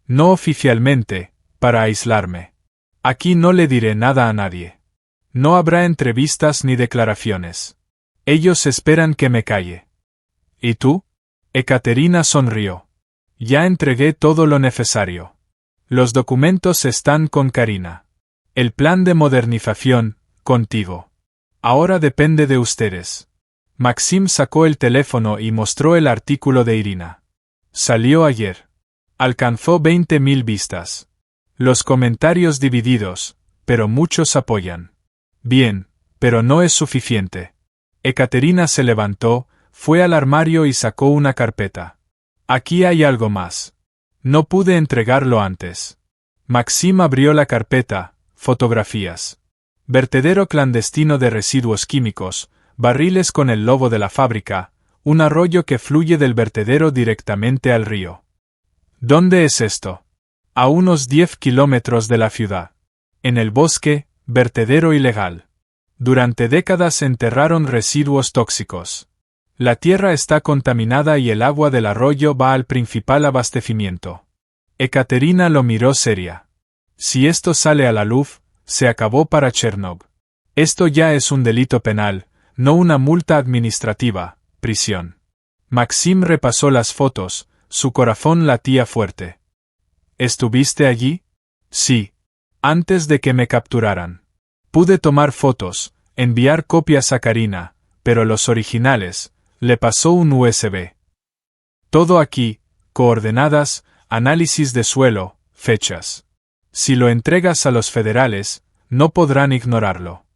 No oficialmente, para aislarme. Aquí no le diré nada a nadie. No habrá entrevistas ni declaraciones. Ellos esperan que me calle. ¿Y tú? Ekaterina sonrió. Ya entregué todo lo necesario. Los documentos están con Karina. El plan de modernización, contigo. Ahora depende de ustedes. Maxim sacó el teléfono y mostró el artículo de Irina. Salió ayer. Alcanzó 20.000 vistas. Los comentarios divididos, pero muchos apoyan. Bien, pero no es suficiente. Ekaterina se levantó, fue al armario y sacó una carpeta. Aquí hay algo más. No pude entregarlo antes. Maxim abrió la carpeta, fotografías. Vertedero clandestino de residuos químicos, barriles con el logo de la fábrica, un arroyo que fluye del vertedero directamente al río. ¿Dónde es esto? A unos 10 kilómetros de la ciudad. En el bosque, vertedero ilegal. Durante décadas enterraron residuos tóxicos. La tierra está contaminada y el agua del arroyo va al principal abastecimiento. Ekaterina lo miró seria. Si esto sale a la luz, se acabó para Chernov. Esto ya es un delito penal, no una multa administrativa, prisión. Maxim repasó las fotos, su corazón latía fuerte. ¿Estuviste allí? Sí. Antes de que me capturaran. Pude tomar fotos, enviar copias a Karina, pero los originales, le pasó un USB. Todo aquí, coordenadas, análisis de suelo, fechas. Si lo entregas a los federales, no podrán ignorarlo.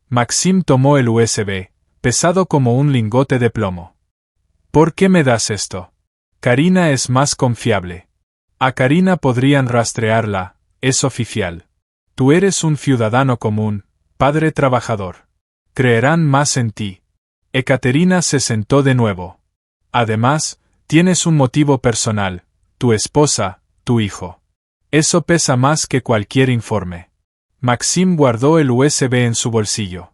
Maxim tomó el USB, pesado como un lingote de plomo. ¿Por qué me das esto? Karina es más confiable. A Karina podrían rastrearla, es oficial. Tú eres un ciudadano común, padre trabajador. Creerán más en ti. Ekaterina se sentó de nuevo. Además, tienes un motivo personal, tu esposa, tu hijo. Eso pesa más que cualquier informe. Maxim guardó el USB en su bolsillo.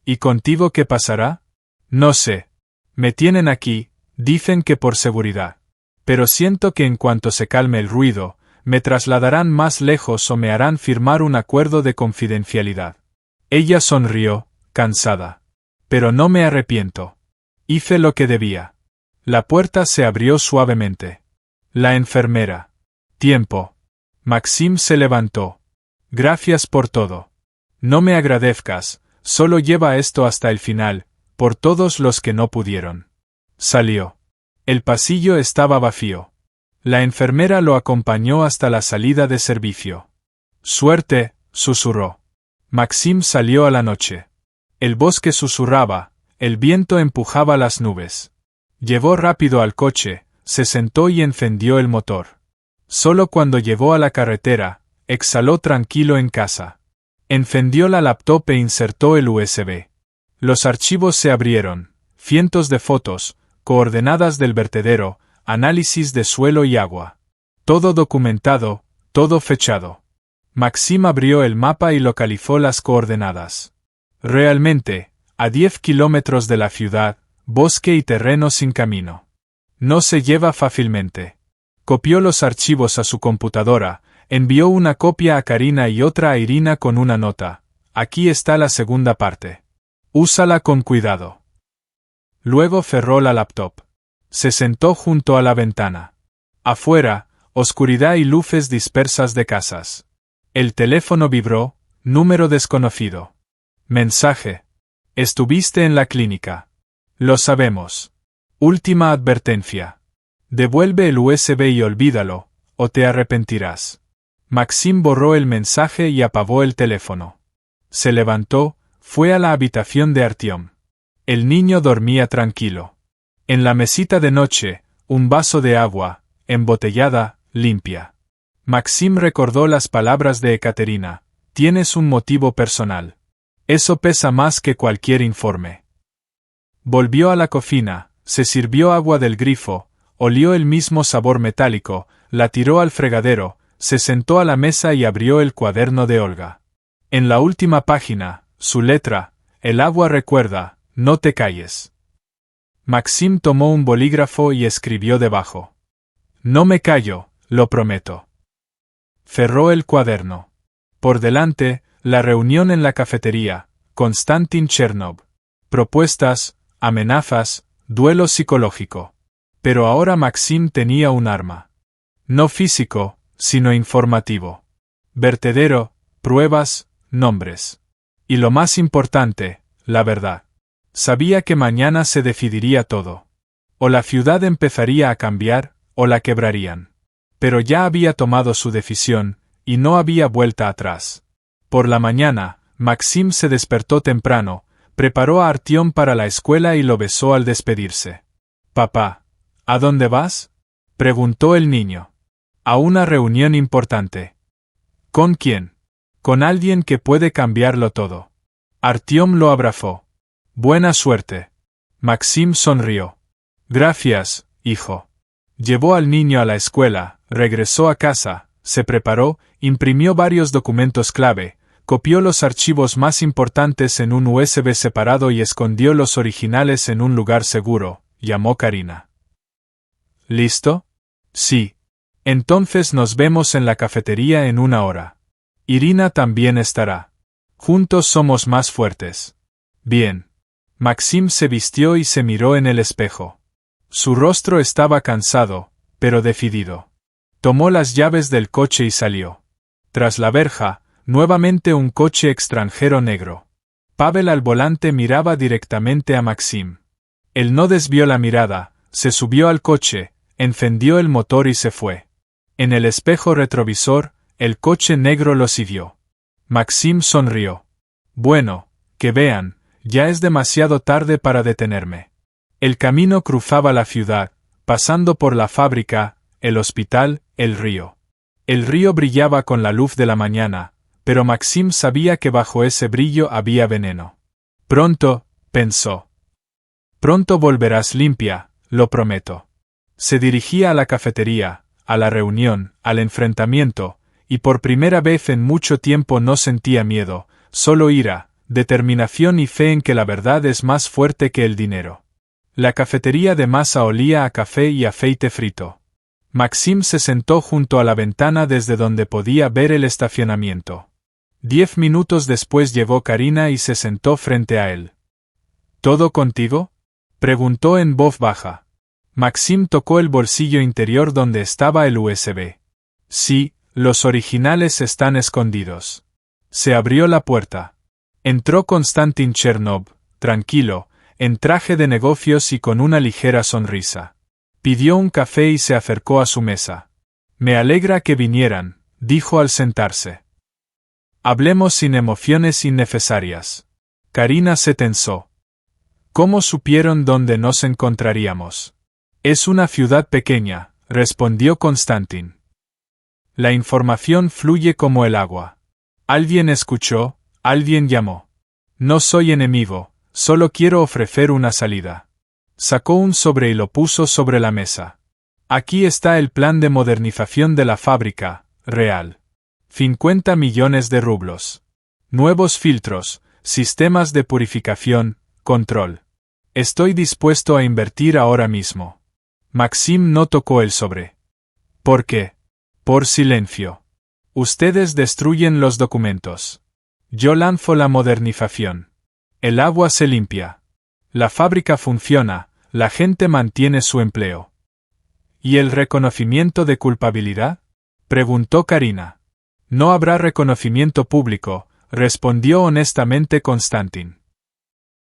¿Y contigo qué pasará? No sé. Me tienen aquí, dicen que por seguridad. Pero siento que en cuanto se calme el ruido, me trasladarán más lejos o me harán firmar un acuerdo de confidencialidad. Ella sonrió, cansada. Pero no me arrepiento. Hice lo que debía. La puerta se abrió suavemente. La enfermera. Tiempo. Maxim se levantó. Gracias por todo. No me agradezcas, solo lleva esto hasta el final, por todos los que no pudieron. Salió. El pasillo estaba vacío. La enfermera lo acompañó hasta la salida de servicio. Suerte, susurró. Maxim salió a la noche. El bosque susurraba, el viento empujaba las nubes. Llevó rápido al coche, se sentó y encendió el motor. Solo cuando llegó a la carretera, exhaló tranquilo en casa. Encendió la laptop e insertó el USB. Los archivos se abrieron, cientos de fotos, coordenadas del vertedero, análisis de suelo y agua. Todo documentado, todo fechado. Maxim abrió el mapa y localizó las coordenadas. Realmente, a 10 kilómetros de la ciudad, bosque y terreno sin camino. No se lleva fácilmente. Copió los archivos a su computadora, envió una copia a Karina y otra a Irina con una nota. Aquí está la segunda parte. Úsala con cuidado. Luego cerró la laptop. Se sentó junto a la ventana. Afuera, oscuridad y luces dispersas de casas. El teléfono vibró, número desconocido. Mensaje. Estuviste en la clínica. Lo sabemos. Última advertencia. Devuelve el USB y olvídalo, o te arrepentirás. Maxim borró el mensaje y apagó el teléfono. Se levantó, fue a la habitación de Artyom. El niño dormía tranquilo. En la mesita de noche, un vaso de agua, embotellada, limpia. Maxim recordó las palabras de Ekaterina. Tienes un motivo personal. Eso pesa más que cualquier informe. Volvió a la cocina, se sirvió agua del grifo, olió el mismo sabor metálico, la tiró al fregadero, se sentó a la mesa y abrió el cuaderno de Olga. En la última página, su letra, el agua recuerda, no te calles. Maxim tomó un bolígrafo y escribió debajo. No me callo, lo prometo. Cerró el cuaderno. Por delante, la reunión en la cafetería, Konstantin Chernov. Propuestas, amenazas, duelo psicológico. Pero ahora Maxim tenía un arma. No físico, sino informativo. Vertedero, pruebas, nombres. Y lo más importante, la verdad. Sabía que mañana se decidiría todo. O la ciudad empezaría a cambiar, o la quebrarían. Pero ya había tomado su decisión, y no había vuelta atrás. Por la mañana, Maxim se despertó temprano, preparó a Artyom para la escuela y lo besó al despedirse. «Papá, ¿a dónde vas?», preguntó el niño. «A una reunión importante». «¿Con quién?». «Con alguien que puede cambiarlo todo». Artyom lo abrazó. «Buena suerte». Maxim sonrió. «Gracias, hijo». Llevó al niño a la escuela, regresó a casa, se preparó, imprimió varios documentos clave, copió los archivos más importantes en un USB separado y escondió los originales en un lugar seguro. Llamó Karina. ¿Listo? Sí. Entonces nos vemos en la cafetería en 1 hora. Irina también estará. Juntos somos más fuertes. Bien. Maxim se vistió y se miró en el espejo. Su rostro estaba cansado, pero decidido. Tomó las llaves del coche y salió. Tras la verja, nuevamente un coche extranjero negro. Pavel al volante miraba directamente a Maxim. Él no desvió la mirada, se subió al coche, encendió el motor y se fue. En el espejo retrovisor, el coche negro lo siguió. Maxim sonrió. Bueno, que vean, ya es demasiado tarde para detenerme. El camino cruzaba la ciudad, pasando por la fábrica, el hospital, el río. El río brillaba con la luz de la mañana, pero Maxim sabía que bajo ese brillo había veneno. Pronto, pensó. Pronto volverás limpia, lo prometo. Se dirigía a la cafetería, a la reunión, al enfrentamiento, y por primera vez en mucho tiempo no sentía miedo, solo ira, determinación y fe en que la verdad es más fuerte que el dinero. La cafetería de masa olía a café y aceite frito. Maxim se sentó junto a la ventana desde donde podía ver el estacionamiento. 10 minutos después llegó Karina y se sentó frente a él. ¿Todo contigo?, preguntó en voz baja. Maxim tocó el bolsillo interior donde estaba el USB. Sí, los originales están escondidos. Se abrió la puerta. Entró Konstantin Chernov, tranquilo, en traje de negocios y con una ligera sonrisa. Pidió un café y se acercó a su mesa. Me alegra que vinieran, dijo al sentarse. Hablemos sin emociones innecesarias. Karina se tensó. ¿Cómo supieron dónde nos encontraríamos? Es una ciudad pequeña, respondió Konstantin. La información fluye como el agua. Alguien escuchó, alguien llamó. No soy enemigo, solo quiero ofrecer una salida. Sacó un sobre y lo puso sobre la mesa. Aquí está el plan de modernización de la fábrica, real. 50 millones de rublos. Nuevos filtros, sistemas de purificación, control. Estoy dispuesto a invertir ahora mismo. Maxim no tocó el sobre. ¿Por qué? Por silencio. Ustedes destruyen los documentos. Yo lanzo la modernización. El agua se limpia. La fábrica funciona, la gente mantiene su empleo. ¿Y el reconocimiento de culpabilidad?, preguntó Karina. No habrá reconocimiento público, respondió honestamente Konstantin.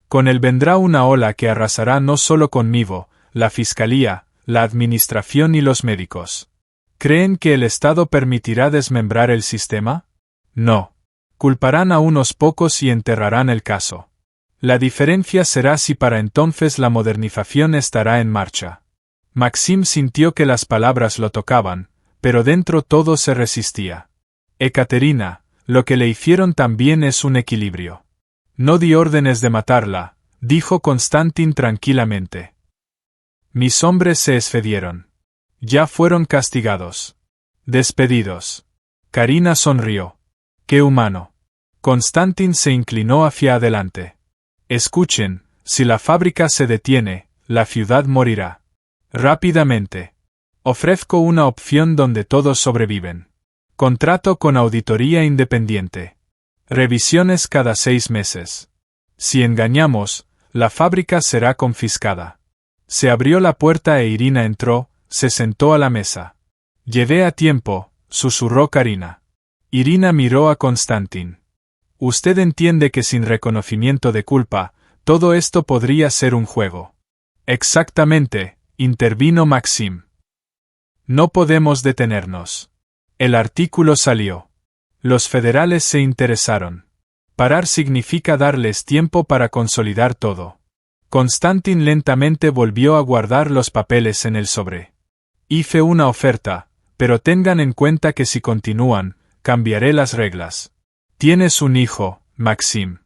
Con él vendrá una ola que arrasará no solo conmigo, la fiscalía, la administración y los médicos. ¿Creen que el Estado permitirá desmembrar el sistema? No. Culparán a unos pocos y enterrarán el caso. La diferencia será si para entonces la modernización estará en marcha. Maxim sintió que las palabras lo tocaban, pero dentro todo se resistía. Ekaterina, lo que le hicieron también es un equilibrio. No di órdenes de matarla, dijo Konstantin tranquilamente. Mis hombres se excedieron. Ya fueron castigados. Despedidos. Karina sonrió. ¡Qué humano! Konstantin se inclinó hacia adelante. Escuchen, si la fábrica se detiene, la ciudad morirá. Rápidamente. Ofrezco una opción donde todos sobreviven. Contrato con auditoría independiente. Revisiones cada 6 meses. Si engañamos, la fábrica será confiscada. Se abrió la puerta e Irina entró, se sentó a la mesa. Llegué a tiempo, susurró Karina. Irina miró a Konstantin. Usted entiende que sin reconocimiento de culpa, todo esto podría ser un juego. Exactamente, intervino Maxim. No podemos detenernos. El artículo salió. Los federales se interesaron. Parar significa darles tiempo para consolidar todo. Konstantin lentamente volvió a guardar los papeles en el sobre. Hice una oferta, pero tengan en cuenta que si continúan, cambiaré las reglas. Tienes un hijo, Maxim.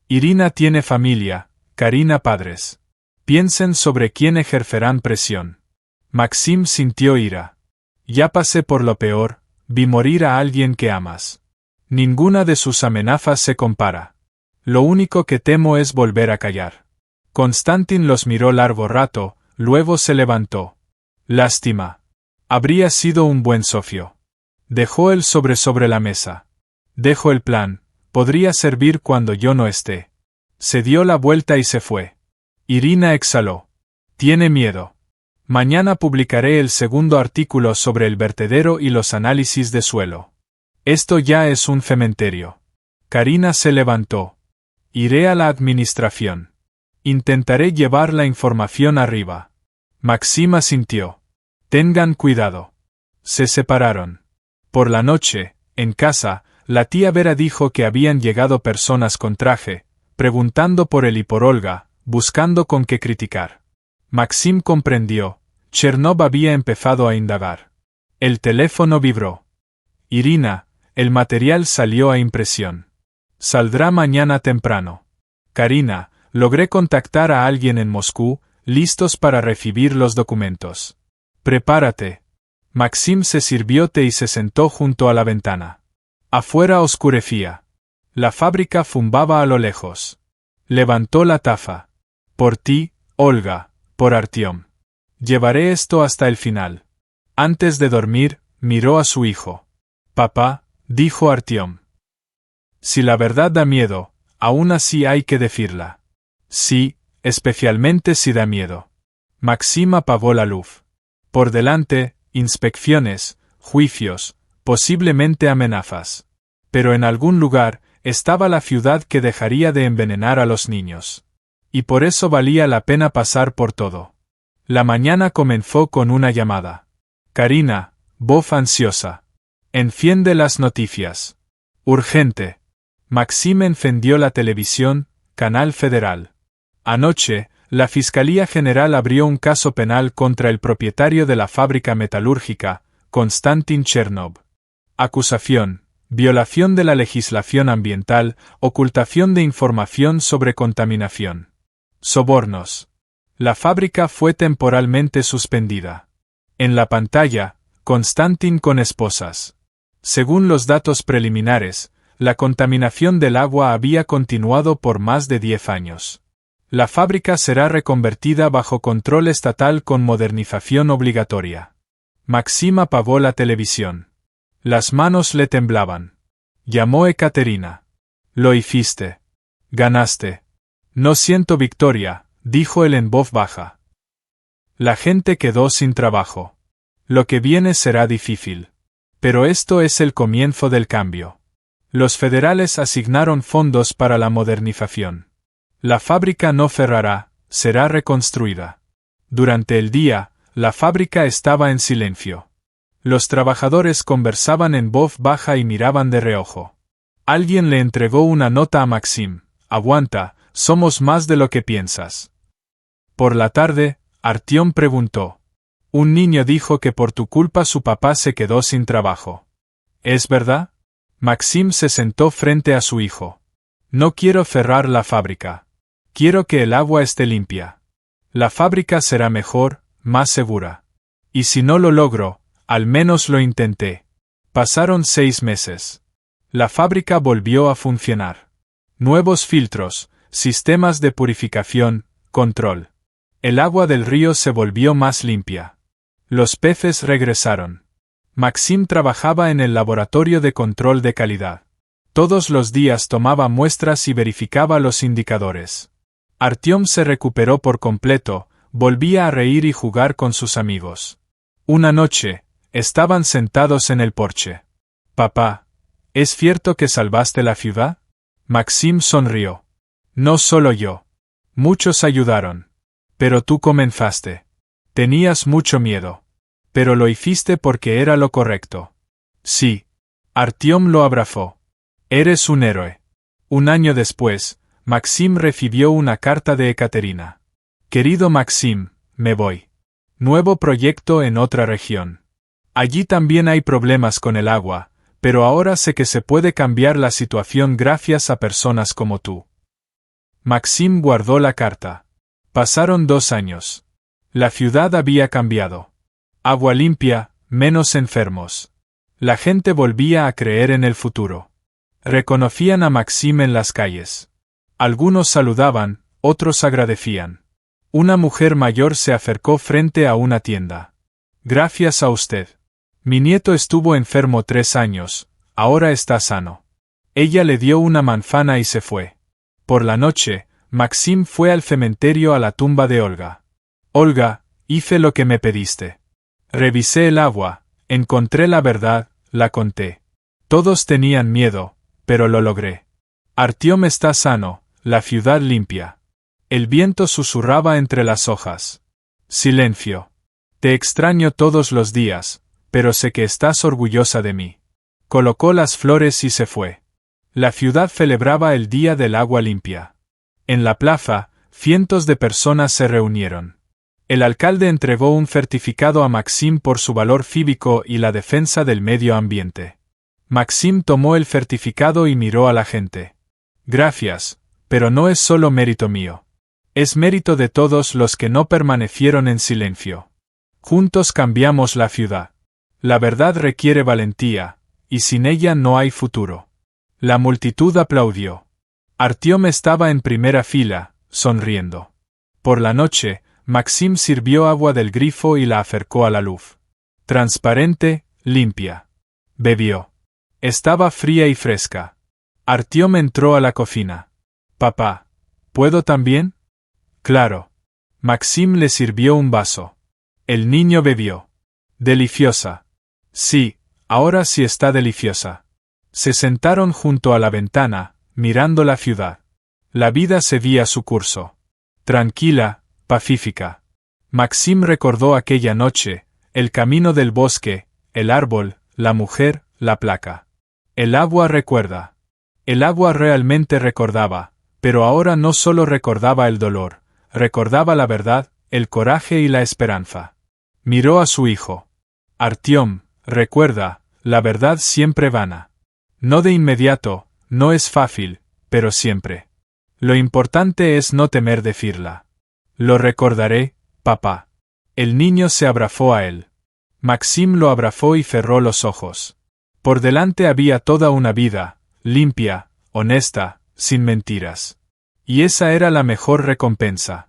Irina tiene familia, Karina padres. Piensen sobre quién ejercerán presión. Maxim sintió ira. Ya pasé por lo peor, vi morir a alguien que amas. Ninguna de sus amenazas se compara. Lo único que temo es volver a callar. Konstantin los miró largo rato, luego se levantó. Lástima. Habría sido un buen socio. Dejó el sobre la mesa. Dejo el plan, podría servir cuando yo no esté. Se dio la vuelta y se fue. Irina exhaló. Tiene miedo. Mañana publicaré el segundo artículo sobre el vertedero y los análisis de suelo. Esto ya es un cementerio. Karina se levantó. Iré a la administración. Intentaré llevar la información arriba. Maxim asintió. Tengan cuidado. Se separaron. Por la noche, en casa, la tía Vera dijo que habían llegado personas con traje, preguntando por él y por Olga, buscando con qué criticar. Maxim comprendió. Chernov había empezado a indagar. El teléfono vibró. Irina, El material salió a impresión. Saldrá mañana temprano. Karina, logré contactar a alguien en Moscú, listos para recibir los documentos. Prepárate. Maxim se sirvió té y se sentó junto a la ventana. Afuera oscurecía. La fábrica fumaba a lo lejos. Levantó la taza. Por ti, Olga, por Artyom. Llevaré esto hasta el final. Antes de dormir, miró a su hijo. Papá, dijo Artyom. Si la verdad da miedo, aún así hay que decirla. Sí, especialmente si da miedo. Maxim apagó la luz. Por delante, inspecciones, juicios, posiblemente amenazas. Pero en algún lugar, estaba la ciudad que dejaría de envenenar a los niños. Y por eso valía la pena pasar por todo. La mañana comenzó con una llamada. Karina, voz ansiosa. Enciende las noticias. Urgente. Maxim encendió la televisión, Canal Federal. Anoche, la Fiscalía General abrió un caso penal contra el propietario de la fábrica metalúrgica, Konstantin Chernov. Acusación: violación de la legislación ambiental, ocultación de información sobre contaminación. Sobornos. La fábrica fue temporalmente suspendida. En la pantalla, Konstantin con esposas. Según los datos preliminares, la contaminación del agua había continuado por más de 10 años. La fábrica será reconvertida bajo control estatal con modernización obligatoria. Maxim apagó la televisión. Las manos le temblaban. Llamó Ekaterina. Lo hiciste. Ganaste. No siento victoria, dijo él en voz baja. La gente quedó sin trabajo. Lo que viene será difícil. Pero esto es el comienzo del cambio. Los federales asignaron fondos para la modernización. La fábrica no cerrará, será reconstruida. Durante el día, la fábrica estaba en silencio. Los trabajadores conversaban en voz baja y miraban de reojo. Alguien le entregó una nota a Maxim. Aguanta, somos más de lo que piensas. Por la tarde, Artyom preguntó. Un niño dijo que por tu culpa su papá se quedó sin trabajo. ¿Es verdad? Maxim se sentó frente a su hijo. No quiero cerrar la fábrica. Quiero que el agua esté limpia. La fábrica será mejor, más segura. Y si no lo logro, al menos lo intenté. Pasaron 6 meses. La fábrica volvió a funcionar. Nuevos filtros, sistemas de purificación, control. El agua del río se volvió más limpia. Los peces regresaron. Maxim trabajaba en el laboratorio de control de calidad. Todos los días tomaba muestras y verificaba los indicadores. Artyom se recuperó por completo, volvía a reír y jugar con sus amigos. Una noche, estaban sentados en el porche. Papá, ¿es cierto que salvaste la ciudad? Maxim sonrió. No solo yo. Muchos ayudaron. Pero tú comenzaste. Tenías mucho miedo. Pero lo hiciste porque era lo correcto. Sí. Artyom lo abrazó. Eres un héroe. Un año después, Maxim recibió una carta de Ekaterina. Querido Maxim, me voy. Nuevo proyecto en otra región. Allí también hay problemas con el agua, pero ahora sé que se puede cambiar la situación gracias a personas como tú. Maxim guardó la carta. Pasaron 2 años. La ciudad había cambiado. Agua limpia, menos enfermos. La gente volvía a creer en el futuro. Reconocían a Maxim en las calles. Algunos saludaban, otros agradecían. Una mujer mayor se acercó frente a una tienda. Gracias a usted. Mi nieto estuvo enfermo 3 años, ahora está sano. Ella le dio una manzana y se fue. Por la noche, Maxim fue al cementerio a la tumba de Olga. Olga, hice lo que me pediste. Revisé el agua, encontré la verdad, la conté. Todos tenían miedo, pero lo logré. Artyom está sano, la ciudad limpia. El viento susurraba entre las hojas. Silencio. Te extraño todos los días, pero sé que estás orgullosa de mí. Colocó las flores y se fue. La ciudad celebraba el Día del Agua Limpia. En la plaza, cientos de personas se reunieron. El alcalde entregó un certificado a Maxim por su valor cívico y la defensa del medio ambiente. Maxim tomó el certificado y miró a la gente. Gracias, pero no es solo mérito mío. Es mérito de todos los que no permanecieron en silencio. Juntos cambiamos la ciudad. La verdad requiere valentía, y sin ella no hay futuro. La multitud aplaudió. Artyom estaba en primera fila, sonriendo. Por la noche, Maxim sirvió agua del grifo y la acercó a la luz. Transparente, limpia. Bebió. Estaba fría y fresca. Artyom entró a la cocina. Papá, ¿puedo también? Claro. Maxim le sirvió un vaso. El niño bebió. Deliciosa. Sí, ahora sí está deliciosa. Se sentaron junto a la ventana, mirando la ciudad. La vida seguía su curso. Tranquila, pacífica. Maxim recordó aquella noche, el camino del bosque, el árbol, la mujer, la placa. El agua recuerda. El agua realmente recordaba, pero ahora no solo recordaba el dolor, recordaba la verdad, el coraje y la esperanza. Miró a su hijo. Artyom, recuerda, la verdad siempre gana. No de inmediato, no es fácil, pero siempre. Lo importante es no temer decirla. Lo recordaré, papá. El niño se abrazó a él. Maxim lo abrazó y cerró los ojos. Por delante había toda una vida, limpia, honesta, sin mentiras. Y esa era la mejor recompensa.